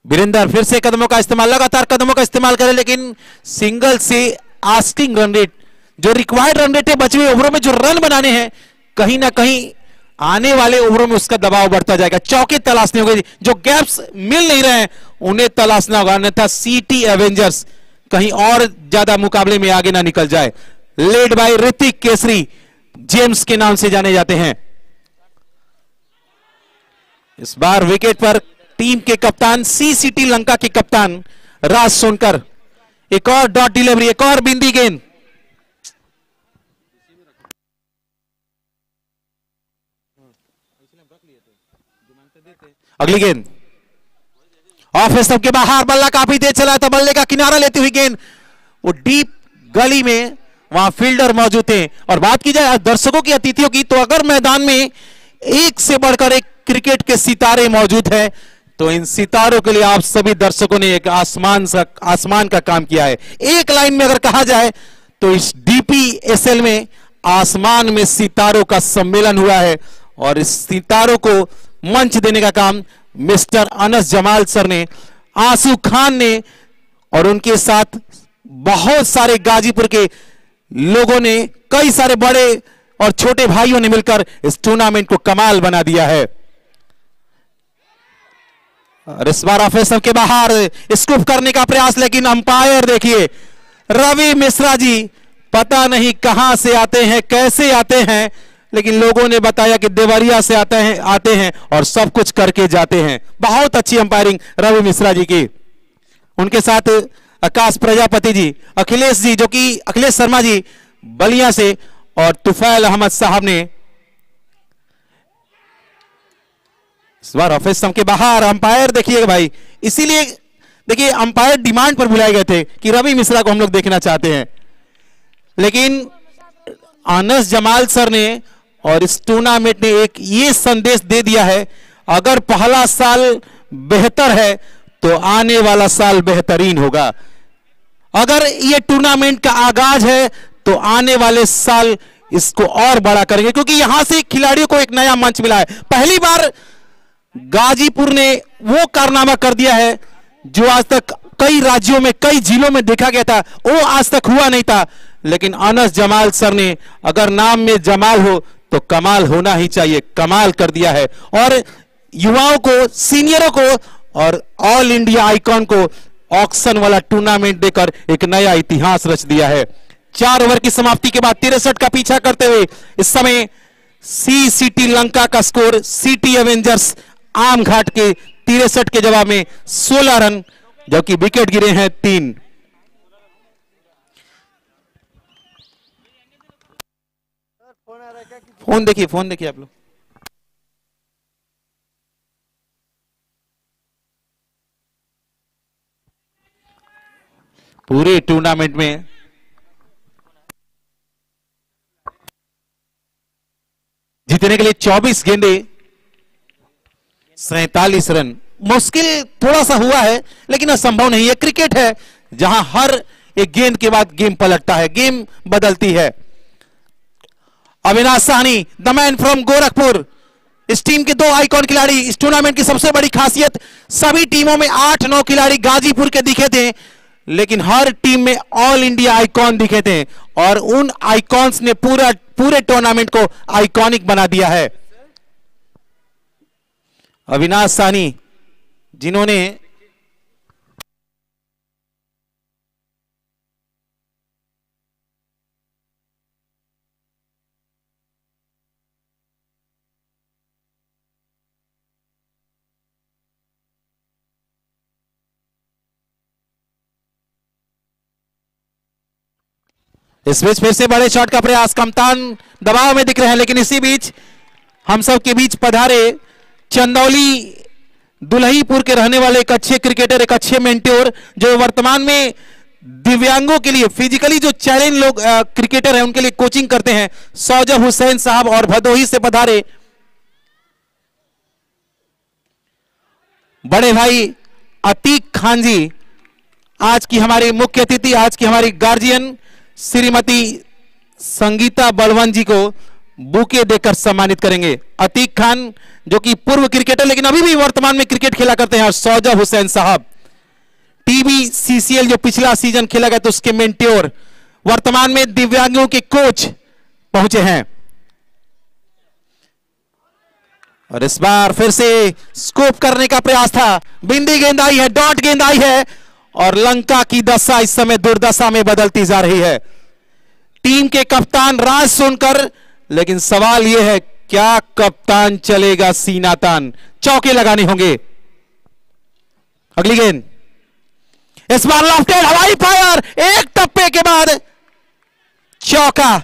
वीरेंद्र फिर से कदमों का इस्तेमाल, लगातार कदमों का इस्तेमाल करें, लेकिन सिंगल से आस्किंग रन रेट, जो रिक्वायर्ड रन रेट है बचे हुए ओवरों में जो रन बनाने हैं, कहीं ना कहीं आने वाले ओवरों में उसका दबाव बढ़ता जाएगा। चौके तलाशने होंगे, जो गैप्स मिल नहीं रहे हैं उन्हें तलाशना होगा, अन्यथा सिटी एवेंजर्स कहीं और ज्यादा मुकाबले में आगे ना निकल जाए। Led by Hrithik Kesari, James के नाम से जाने जाते हैं। इस बार विकेट पर टीम के कप्तान, सीसीटी लंका के कप्तान राज सोनकर, एक और डॉट डिलीवरी, एक और बिंदी गेंद, अगली गेंद ऑफ स्टंप के बाहर, बल्ला काफी तेज चला था, बल्ले का किनारा लेती हुई गेंद वो डीप गली में, वहां फील्डर मौजूद थे। और बात की जाए दर्शकों की, अतिथियों की, तो अगर मैदान में एक से बढ़कर एक क्रिकेट के सितारे मौजूद हैं तो इन सितारों के लिए आप सभी दर्शकों ने एक आसमान का काम किया है। एक लाइन में अगर कहा जाए तो इस डीपीएसएल में आसमान में सितारों का सम्मेलन हुआ है और इस सितारों को मंच देने का काम मिस्टर अनस जमाल सर ने, आंसू खान ने और उनके साथ बहुत सारे गाजीपुर के लोगों ने, कई सारे बड़े और छोटे भाइयों ने मिलकर इस टूर्नामेंट को कमाल बना दिया है। और इस बार ऑफ स्टंप के बाहर स्कूप करने का प्रयास, लेकिन अंपायर देखिए रवि मिश्रा जी, पता नहीं कहां से आते हैं, कैसे आते हैं, लेकिन लोगों ने बताया कि देवरिया से आते हैं और सब कुछ करके जाते हैं। बहुत अच्छी अंपायरिंग रवि मिश्रा जी की। उनके साथ आकाश प्रजापति जी, अखिलेश जी, जो कि अखिलेश शर्मा जी बलिया से, और तुफैल अहमद साहब ने। इस बार ऑफ स्टंप के बाहर अंपायर देखिएगा भाई, इसीलिए देखिए अंपायर डिमांड पर बुलाए गए थे कि रवि मिश्रा को हम लोग देखना चाहते हैं, लेकिन अनस जमाल सर ने और इस टूर्नामेंट ने एक ये संदेश दे दिया है, अगर पहला साल बेहतर है तो आने वाला साल बेहतरीन होगा। अगर ये टूर्नामेंट का आगाज है तो आने वाले साल इसको और बड़ा करेंगे, क्योंकि यहां से खिलाड़ियों को एक नया मंच मिला है। पहली बार गाजीपुर ने वो कारनामा कर दिया है जो आज तक कई राज्यों में, कई जिलों में देखा गया था, वो आज तक हुआ नहीं था। लेकिन अनस जमाल सर ने, अगर नाम में जमाल हो तो कमाल होना ही चाहिए, कमाल कर दिया है। और युवाओं को, सीनियरों को और ऑल इंडिया आइकॉन को ऑक्शन वाला टूर्नामेंट देकर एक नया इतिहास रच दिया है। 4 ओवर की समाप्ति के बाद 63 का पीछा करते हुए इस समय सी सिटी लंका का स्कोर सिटी एवेंजर्स आम घाट के 63 के जवाब में 16 रन, जबकि विकेट गिरे हैं 3। फोन देखिए आप लोग। पूरे टूर्नामेंट में जीतने के लिए 24 गेंदे 47 रन। मुश्किल थोड़ा सा हुआ है लेकिन असंभव नहीं है। क्रिकेट है जहां हर एक गेंद के बाद गेम पलटता है, गेम बदलती है। Avinash Sahni the man from Gorakhpur, इस टीम के 2 आइकॉन खिलाड़ी। इस टूर्नामेंट की सबसे बड़ी खासियत, सभी टीमों में 8-9 खिलाड़ी गाजीपुर के दिखे थे, लेकिन हर टीम में ऑल इंडिया आइकॉन दिखे थे और उन आइकॉन्स ने पूरे टूर्नामेंट को आइकॉनिक बना दिया है। अविनाश साहनी जिन्होंने इस बीच फिर से बड़े शॉट का प्रयास, कप्तान दबाव में दिख रहे हैं, लेकिन इसी बीच हम सब के बीच पधारे चंदौली दुल्हीपुर के रहने वाले एक अच्छे क्रिकेटर, एक अच्छे मेंटोर, जो वर्तमान में दिव्यांगों के लिए फिजिकली जो चैलेंज लोग क्रिकेटर हैं उनके लिए कोचिंग करते हैं, सौजब हुसैन साहब और भदोही से पधारे बड़े भाई अतीक खान जी, आज की हमारी मुख्य अतिथि, आज की हमारी गार्जियन श्रीमती संगीता बलवन जी को बुके देकर सम्मानित करेंगे। अतीक खान जो कि पूर्व क्रिकेटर लेकिन अभी भी वर्तमान में क्रिकेट खेला करते हैं, और सौजब हुसैन साहब टीबी सीसीएल जो पिछला सीजन खेला गया तो उसके मेंटोर, वर्तमान में दिव्यांगों के कोच पहुंचे हैं। और इस बार फिर से स्कोप करने का प्रयास था, बिंदी गेंद आई है, डॉट गेंद आई है और लंका की दशा इस समय दुर्दशा में बदलती जा रही है। टीम के कप्तान राज सोनकर, लेकिन सवाल यह है क्या कप्तान चलेगा सीना तान, चौके लगाने होंगे। अगली गेंद, इस बार लॉफ्टेड हवाई फायर, एक टप्पे के बाद चौका,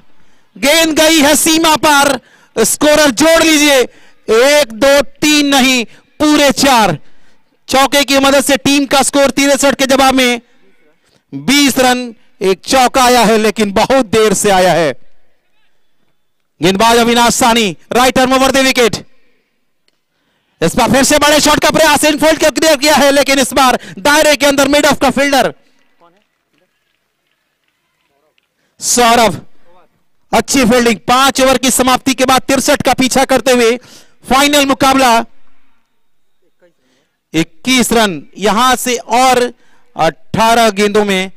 गेंद गई है सीमा पार। स्कोरर जोड़ लीजिए, 1 2 3 नहीं, पूरे 4 चौके की मदद से टीम का स्कोर 63 के जवाब में 20 रन। एक चौका आया है लेकिन बहुत देर से आया है। गेंदबाज Avinash Sahni right arm over the wicket. इस बार फिर से बड़े शॉट का प्रयास, इनफील्ड का क्लियर किया है लेकिन इस बार दायरे के अंदर मिड ऑफ का फील्डर सौरभ, अच्छी फील्डिंग। 5 ओवर की समाप्ति के बाद 63 का पीछा करते हुए फाइनल मुकाबला 21 रन, यहां से और 18 गेंदों में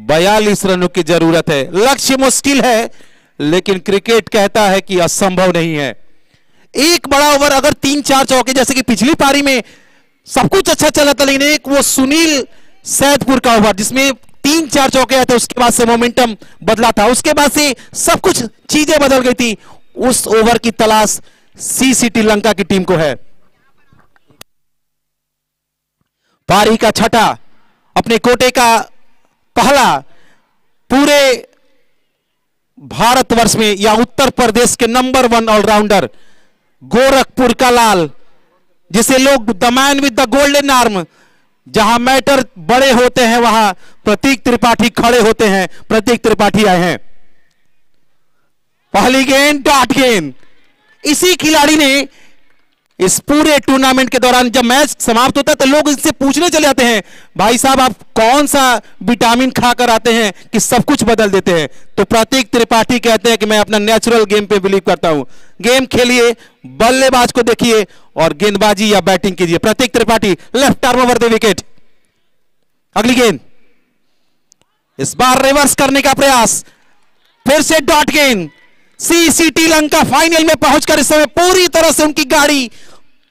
42 रनों की जरूरत है। लक्ष्य मुश्किल है लेकिन क्रिकेट कहता है कि असंभव नहीं है। एक बड़ा ओवर अगर 3-4 चौके, जैसे कि पिछली पारी में सब कुछ अच्छा चला था, लेकिन एक वो सुनील सैदपुर का ओवर जिसमें 3-4 चौके आए थे, उसके बाद से मोमेंटम बदला था, उसके बाद से सब कुछ चीजें बदल गई थी। उस ओवर की तलाश सी सिटी लंका की टीम को है। पारी का छठा, अपने कोटे का पहला, पूरे भारतवर्ष में या उत्तर प्रदेश के नंबर 1 ऑलराउंडर गोरखपुर का लाल, जिसे लोग the man with the golden arm, जहां मैटर बड़े होते हैं वहां प्रतीक त्रिपाठी खड़े होते हैं। प्रतीक त्रिपाठी आए हैं। पहली गेंद डॉट गेंद। इसी खिलाड़ी ने इस पूरे टूर्नामेंट के दौरान जब मैच समाप्त होता है तो लोग इससे पूछने चले जाते हैं, भाई साहब आप कौन सा विटामिन खाकर आते हैं कि सब कुछ बदल देते हैं? तो प्रतीक त्रिपाठी कहते हैं कि मैं अपना नेचुरल गेम पे बिलीव करता हूं। गेम खेलिए, बल्लेबाज को देखिए और गेंदबाजी या बैटिंग कीजिए। Prateek Tripathi left arm over the wicket. अगली गेंद, इस बार रिवर्स करने का प्रयास, फिर से डॉट गेंद। सी सिटी लंका फाइनल में पहुंचकर इस समय पूरी तरह से उनकी गाड़ी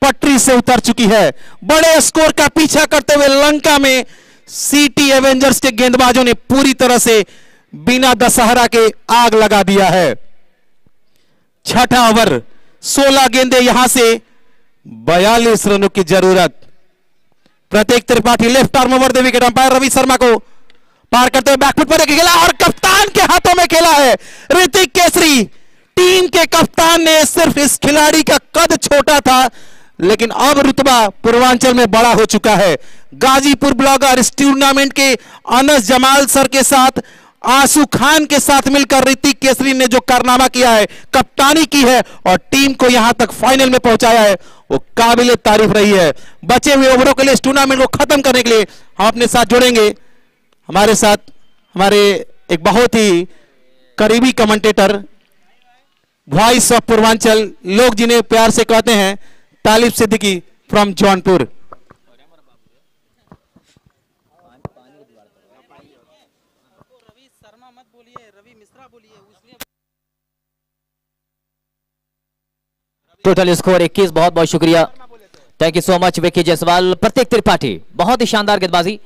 पटरी से उतर चुकी है। बड़े स्कोर का पीछा करते हुए लंका में सिटी एवेंजर्स के गेंदबाजों ने पूरी तरह से बिना दशहरा के आग लगा दिया है। छठा ओवर, 16 गेंदे, यहां से 42 रनों की जरूरत। प्रत्येक त्रिपाठी लेफ्ट आर्म ओवर दे विकेट। अंपायर रवि शर्मा को पार करते हुए बैकफुट पर खेला और कप्तान के हाथों में खेला है। ऋतिक केसरी टीम के कप्तान ने, सिर्फ इस खिलाड़ी का कद छोटा था लेकिन अब रुतबा पूर्वांचल में बड़ा हो चुका है। गाजीपुर ब्लॉगर इस टूर्नामेंट के अनस जमाल सर के साथ, आंसू खान के साथ मिलकर ऋतिक केसरी ने जो कारनामा किया है, कप्तानी की है और टीम को यहां तक फाइनल में पहुंचाया है, वो काबिले तारीफ रही है। बचे हुए ओवरों के लिए, इस टूर्नामेंट को खत्म करने के लिए हम अपने साथ जोड़ेंगे, हमारे साथ हमारे एक बहुत ही करीबी कमेंटेटर, वॉइस ऑफ पूर्वांचल, लोग जिन्हें प्यार से कहते हैं, Talib Siddiqui from Jaunpur. Total score 21। बहुत बहुत शुक्रिया, thank you so much Vicky Jaiswal. Prateek Tripathi बहुत ही शानदार गेंदबाजी।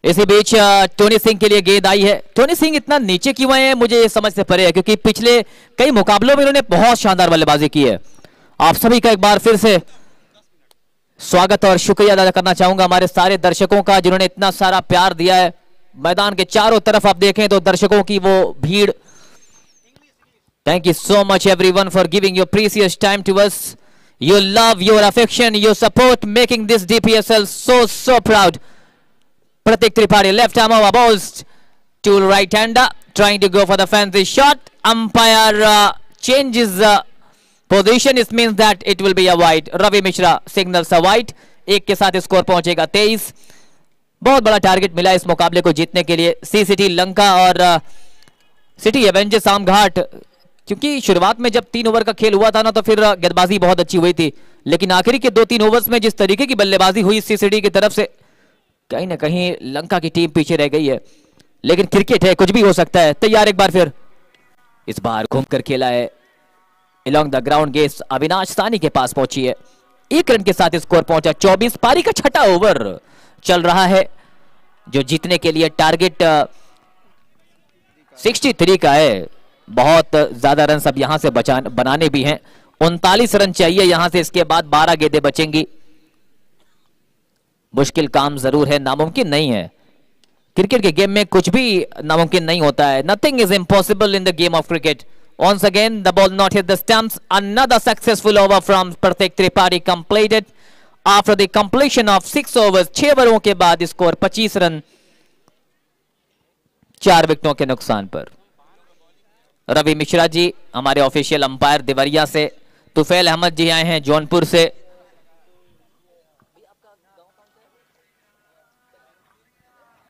इसी बीच टोनी सिंह के लिए गेंद आई है। टोनी सिंह इतना नीचे क्यों आए हैं मुझे समझ से परे है, क्योंकि पिछले कई मुकाबलों में इन्होंने बहुत शानदार बल्लेबाजी की है। आप सभी का एक बार फिर से स्वागत और शुक्रिया अदा करना चाहूंगा हमारे सारे दर्शकों का, जिन्होंने इतना सारा प्यार दिया है। मैदान के चारों तरफ आप देखें तो दर्शकों की वो भीड़। Thank you so much everyone for giving your precious time to us. Your love, your affection, your support making this DPSL so proud. Pratik Tripathi, left arm over balls to right hander, trying to go for the fancy shot. Umpire changes position. It means that it will be a wide. Ravi Mishra signals a wide. एक के साथ score पहुंचेगा 23। बहुत बड़ा target मिला इस मुकाबले को जीतने के लिए सीसीटी लंका और सिटी एवेंजर्स आमघाट। क्योंकि शुरुआत में जब 3 ओवर का खेल हुआ था ना, तो फिर गेंदबाजी बहुत अच्छी हुई थी, लेकिन आखिरी के 2-3 ओवर्स में जिस तरीके की बल्लेबाजी हुई सीसीडी की तरफ से, कहीं ना कहीं लंका की टीम पीछे रह गई है। लेकिन क्रिकेट है, कुछ भी हो सकता है। तैयार एक बार फिर, इस बार घूमकर खेला है अलोंग द ग्राउंड। गेस अविनाश सानी के पास पहुंची है, 1 रन के साथ स्कोर पहुंचा 24। पारी का छठा ओवर चल रहा है, जो जीतने के लिए टारगेट 63 का है। बहुत ज्यादा रन अब यहां से बनाने भी हैं। 39 रन चाहिए यहां से, इसके बाद 12 गेंदें बचेंगी। मुश्किल काम जरूर है, नामुमकिन नहीं है। क्रिकेट के गेम में कुछ भी नामुमकिन नहीं होता है। Nothing is impossible in the game of cricket. Once again the ball not hit the stumps. Another successful over from Pratik Tripathi completed after the completion of 6 overs. 6 ओवरों के बाद स्कोर 25 रन 4 विकेटों के नुकसान पर। रवि मिश्रा जी हमारे ऑफिशियल अंपायर देवरिया से, तुफैल अहमद जी आए हैं जौनपुर से,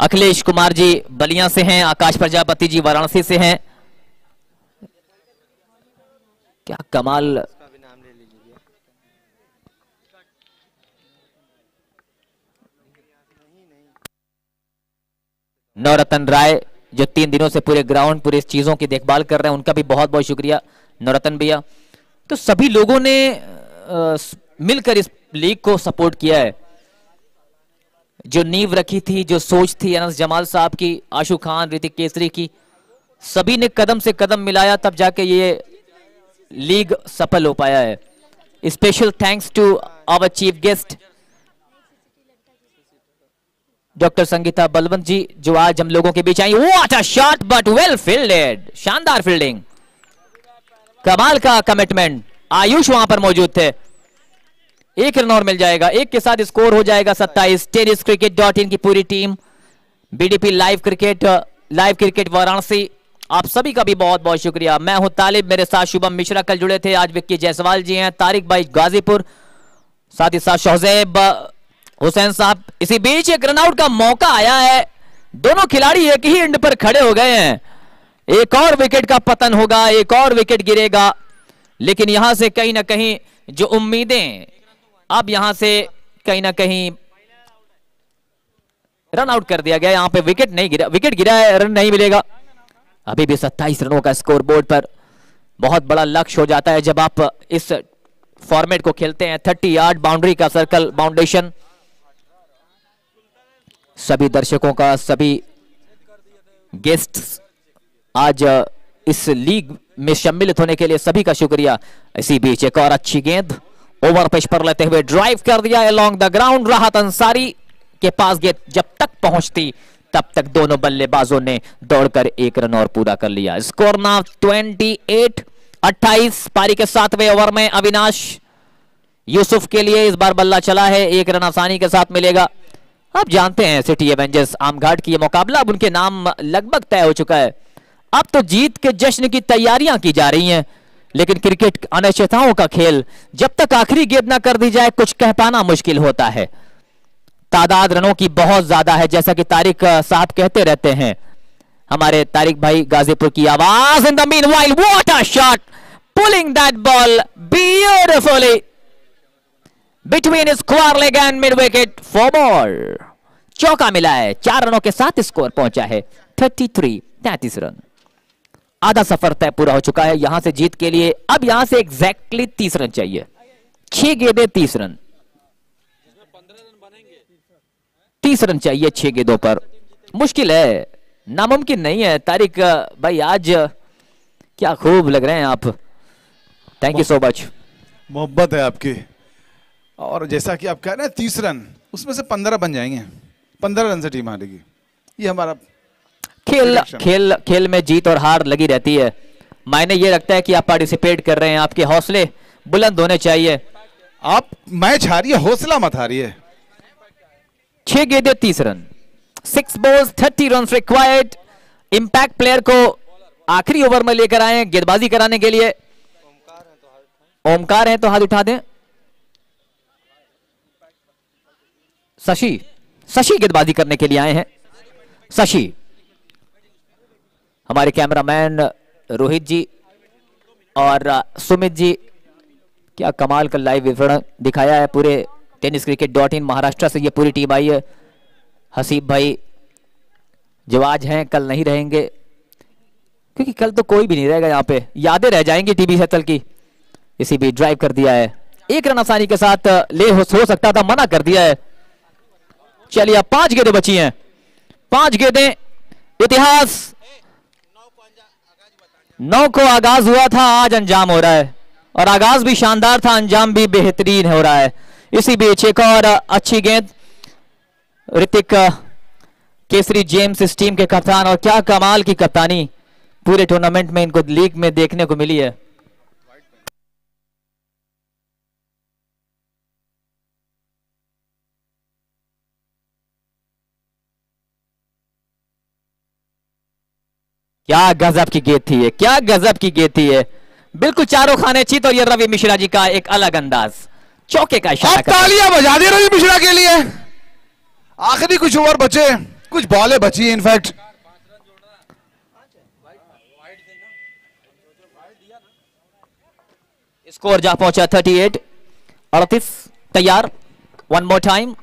अखिलेश कुमार जी बलिया से हैं, आकाश प्रजापति जी वाराणसी से हैं। क्या कमाल, नवरत्न राय जो 3 दिनों से पूरे ग्राउंड पूरे चीजों की देखभाल कर रहे हैं, उनका भी बहुत बहुत शुक्रिया नवरत्न भैया। तो सभी लोगों ने मिलकर इस लीग को सपोर्ट किया है। जो नींव रखी थी, जो सोच थी अनस जमाल साहब की, आशु खान, ऋतिक केसरी की, सभी ने कदम से कदम मिलाया, तब जाके ये लीग सफल हो पाया है। Special thanks to our chief guest doctor Sangeeta Balwant ji, जो आज हम लोगों के बीच आई। What a shot but well fielded, शानदार फील्डिंग, कमाल का कमिटमेंट। आयुष वहां पर मौजूद थे। 1 रन और मिल जाएगा, 1 के साथ स्कोर हो जाएगा 27। tenniscricket.in की पूरी team, BDP live cricket Varanasi, आप सभी का भी बहुत बहुत शुक्रिया। मैं हूं तालिब, मेरे साथ शुभम मिश्रा कल जुड़े थे, आज विक्की जायसवाल जी हैं, तारिक भाई गाजीपुर, साथ ही साथ शोहजेब हुसैन साहब। इसी बीच एक रनआउट का मौका आया है, दोनों खिलाड़ी एक ही एंड पर खड़े हो गए हैं। एक और विकेट का पतन होगा, एक और विकेट गिरेगा, लेकिन यहां से कहीं ना कहीं जो उम्मीदें, अब यहां से कहीं ना कहीं रन आउट कर दिया गया। यहां पे विकेट नहीं गिरा, विकेट गिरा है, रन नहीं मिलेगा। अभी भी 27 रनों का स्कोर बोर्ड पर बहुत बड़ा लक्ष्य हो जाता है जब आप इस फॉर्मेट को खेलते हैं। 30 यार्ड बाउंड्री का सर्कल बाउंडेशन। सभी दर्शकों का, सभी गेस्ट्स आज इस लीग में सम्मिलित होने के लिए सभी का शुक्रिया। इसी बीच एक और अच्छी गेंद ओवर पिच पर लेते हुए ड्राइव कर दिया अलोंग द ग्राउंड। राहत अंसारी के पास गेंद जब तक पहुंचती तब तक दोनों बल्लेबाजों ने दौड़कर एक रन और पूरा कर लिया। Score now 28-28। पारी के 7वें ओवर में अविनाश यूसुफ के लिए इस बार बल्ला चला है, एक रन आसानी के साथ मिलेगा। अब जानते हैं सिटी एवेंजर्स आमघाट की ये मुकाबला, अब उनके नाम लगभग तय हो चुका है। अब तो जीत के जश्न की तैयारियां की जा रही हैं, लेकिन क्रिकेट अनिश्चितताओं का खेल, जब तक आखिरी गेंद ना कर दी जाए कुछ कह पाना मुश्किल होता है। तादाद रनों की बहुत ज्यादा है, जैसा कि तारिक साहब कहते रहते हैं। हमारे तारिक भाई गाजीपुर की आवाज। In the meanwhile what a shot, pulling that ball beautifully between square leg and mid wicket for ball. चौका मिला है, 4 रनों के साथ स्कोर पहुंचा है 33 रन। आधा सफर तय पूरा हो चुका है यहां से जीत के लिए। अब यहां से एग्जैक्टली 30 रन चाहिए। 6 गेंदें 30 रन, 30 रन चाहिए 6 गेंदों पर। मुश्किल है, नामुमकिन नहीं है। तारिक भाई आज क्या खूब लग रहे हैं आप, थैंक यू सो मच। मोहब्बत है आपकी। और जैसा कि आप कह रहे हैं 30 रन, उसमें से 15 बन जाएंगे। 15 रन से टीम हारेगी, ये हमारा खेल में जीत और हार लगी रहती है। मायने ये रखता है कि आप पार्टिसिपेट कर रहे हैं, आपके हौसले बुलंद होने चाहिए। आप मैच हारिए, हौसला मत हारिए। 6 गेंदें 30 run, 6 balls 30 run required. Impact player को आखिरी ओवर में लेकर आए गेंदबाजी कराने के लिए। ओमकार है तो हाथ उठा दें। शशि गेंदबाजी करने के लिए आए हैं। शशि, हमारे कैमरामैन रोहित जी और सुमित जी, क्या कमाल का लाइव विवरण दिखाया है। पूरे tenniscricket.in महाराष्ट्र से ये पूरी टीम आई है। हसीब भाई जो आज हैं कल नहीं रहेंगे, क्योंकि कल तो कोई भी नहीं रहेगा यहाँ पे, यादें रह जाएंगी टीवी सेटल की। इसी भी ड्राइव कर दिया है, 1 रन आसानी के साथ ले हो सकता था, मना कर दिया है। चलिए अब 5 गेंदें बची हैं, 5 गेंदें। इतिहास 9 को आगाज हुआ था, आज अंजाम हो रहा है, और आगाज भी शानदार था, अंजाम भी बेहतरीन हो रहा है। इसी बीच एक और अच्छी गेंद। ऋतिक केसरी जेम्स इस टीम के कप्तान, और क्या कमाल की कप्तानी पूरे टूर्नामेंट में इनको लीग में देखने को मिली है। क्या गजब की गेंद थी ये, क्या गजब की गेंद थी ये, बिल्कुल चारों खाने चित। और ये रवि मिश्रा जी का एक अलग अंदाज, चौके का इशारा। तालियां बजा दे रवि मिश्रा के लिए। आखिरी कुछ ओवर बचे, कुछ बॉलें बची है इनफैक्ट। स्कोर जा पहुंचा 38-38। तैयार, 1 more टाइम।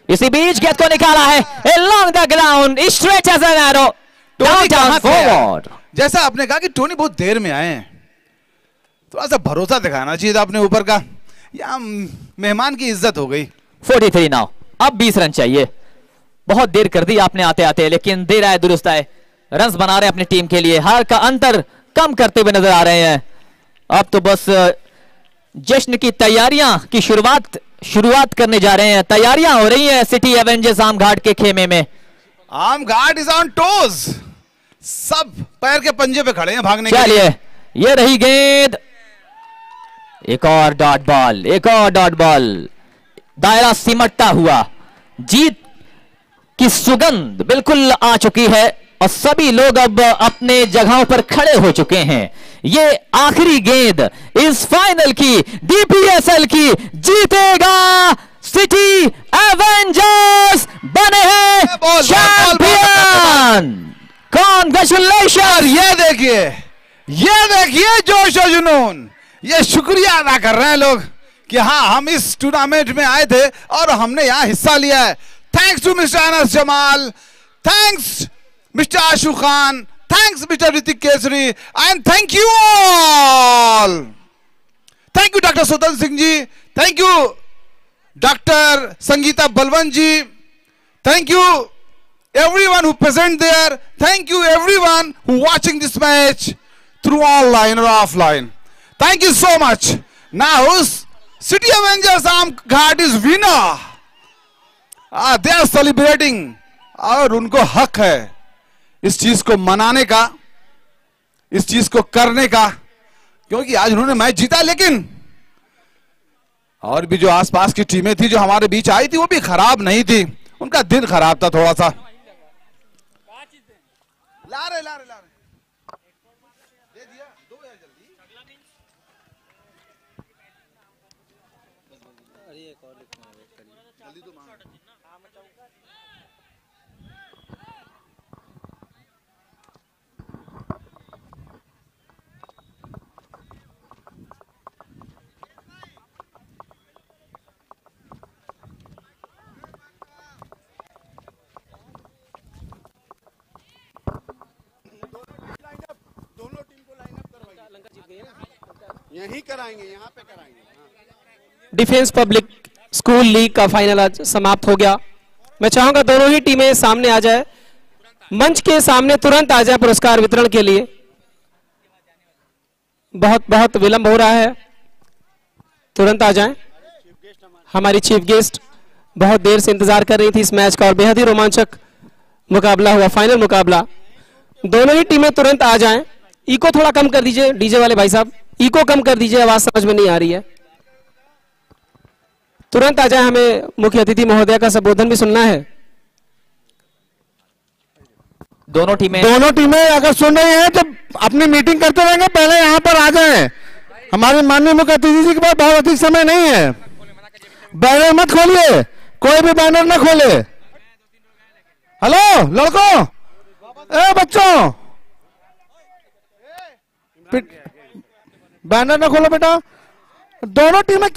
इसी बीच गेंद को निकाला है along the ground, straight as an arrow, down forward। जैसा आपने कहा कि टोनी बहुत देर में आए हैं, थोड़ा सा भरोसा दिखाना चाहिए था अपने ऊपर का। या मेहमान की इज्जत हो गई। 43 नाउ, अब 20 रन चाहिए। बहुत देर कर दी आपने आते आते, लेकिन देर आए दुरुस्त आए। रन्स बना रहे हैं अपनी टीम के लिए, हार का अंतर कम करते हुए नजर आ रहे हैं। अब तो बस जश्न की तैयारियां की शुरुआत करने जा रहे हैं। तैयारियां हो रही हैं सिटी एवेंजर्स आमघाट के खेमे में। आमघाट इज ऑन टोज, सब पैर के पंजे पे खड़े हैं भागने के लिए। चलिए ये रही गेंद, एक और डॉट बॉल, एक और डॉट बॉल। दायरा सिमटता हुआ, जीत की सुगंध बिल्कुल आ चुकी है और सभी लोग अब अपने जगहों पर खड़े हो चुके हैं। ये आखिरी गेंद इस फाइनल की, डीपीएसएल की, जीतेगा सिटी एवेंजर्स, बने हैं चैंपियन। कॉन्ग्रेचुलेशन। ये देखिए जोश और जुनून, ये शुक्रिया अदा कर रहे हैं लोग कि हाँ हम इस टूर्नामेंट में आए थे और हमने यहाँ हिस्सा लिया है। Thanks to mister Anas Jamal, thanks mister Ashu Khan, thanks mister Hrithik Kesari, and thank you all. Thank you doctor Swatantra Singh ji, thank you doctor Sangeeta Balwant ji, thank you everyone who present there, thank you everyone who watching this match through online or offline. Thank you so much. Now City Avengers Amghat is winner. They are celebrating और उनको हक है इस चीज को मनाने का, इस चीज को करने का, क्योंकि आज उन्होंने मैच जीता। लेकिन और भी जो आसपास की टीमें थी जो हमारे बीच आई थी वो भी खराब नहीं थी, उनका दिन खराब था थोड़ा सा। ला रहे दे दिया, दो यार जल्दी। अरे एक और लिखना है, जल्दी तो मांग। यहीं कराएंगे, यहाँ पे कराएंगे। डिफेंस पब्लिक स्कूल लीग का फाइनल आज समाप्त हो गया। मैं चाहूंगा दोनों ही टीमें सामने आ जाए, मंच के सामने तुरंत आ जाए पुरस्कार वितरण के लिए। बहुत विलंब हो रहा है, तुरंत आ जाएं। हमारी चीफ गेस्ट बहुत देर से इंतजार कर रही थी इस मैच का और बेहद ही रोमांचक मुकाबला हुआ, फाइनल मुकाबला। दोनों ही टीमें तुरंत आ जाएं। इको थोड़ा कम कर दीजिए डीजे वाले भाई साहब, इको कम कर दीजिए, आवाज समझ में नहीं आ रही है। तुरंत आ जाए, हमें मुख्य अतिथि महोदय का संबोधन भी सुनना है। दोनों टीमें अगर सुन रही हैं तो अपनी मीटिंग करते रहेंगे, पहले यहाँ पर आ जाएं। हमारे माननीय मुख्य अतिथि जी के पास बहुत अधिक समय नहीं है। बैनर मत खोलिए, कोई भी बैनर ना खोले। हेलो लड़कों, ए बच्चों, बैनर ना खोलो बेटा। दोनों टीमें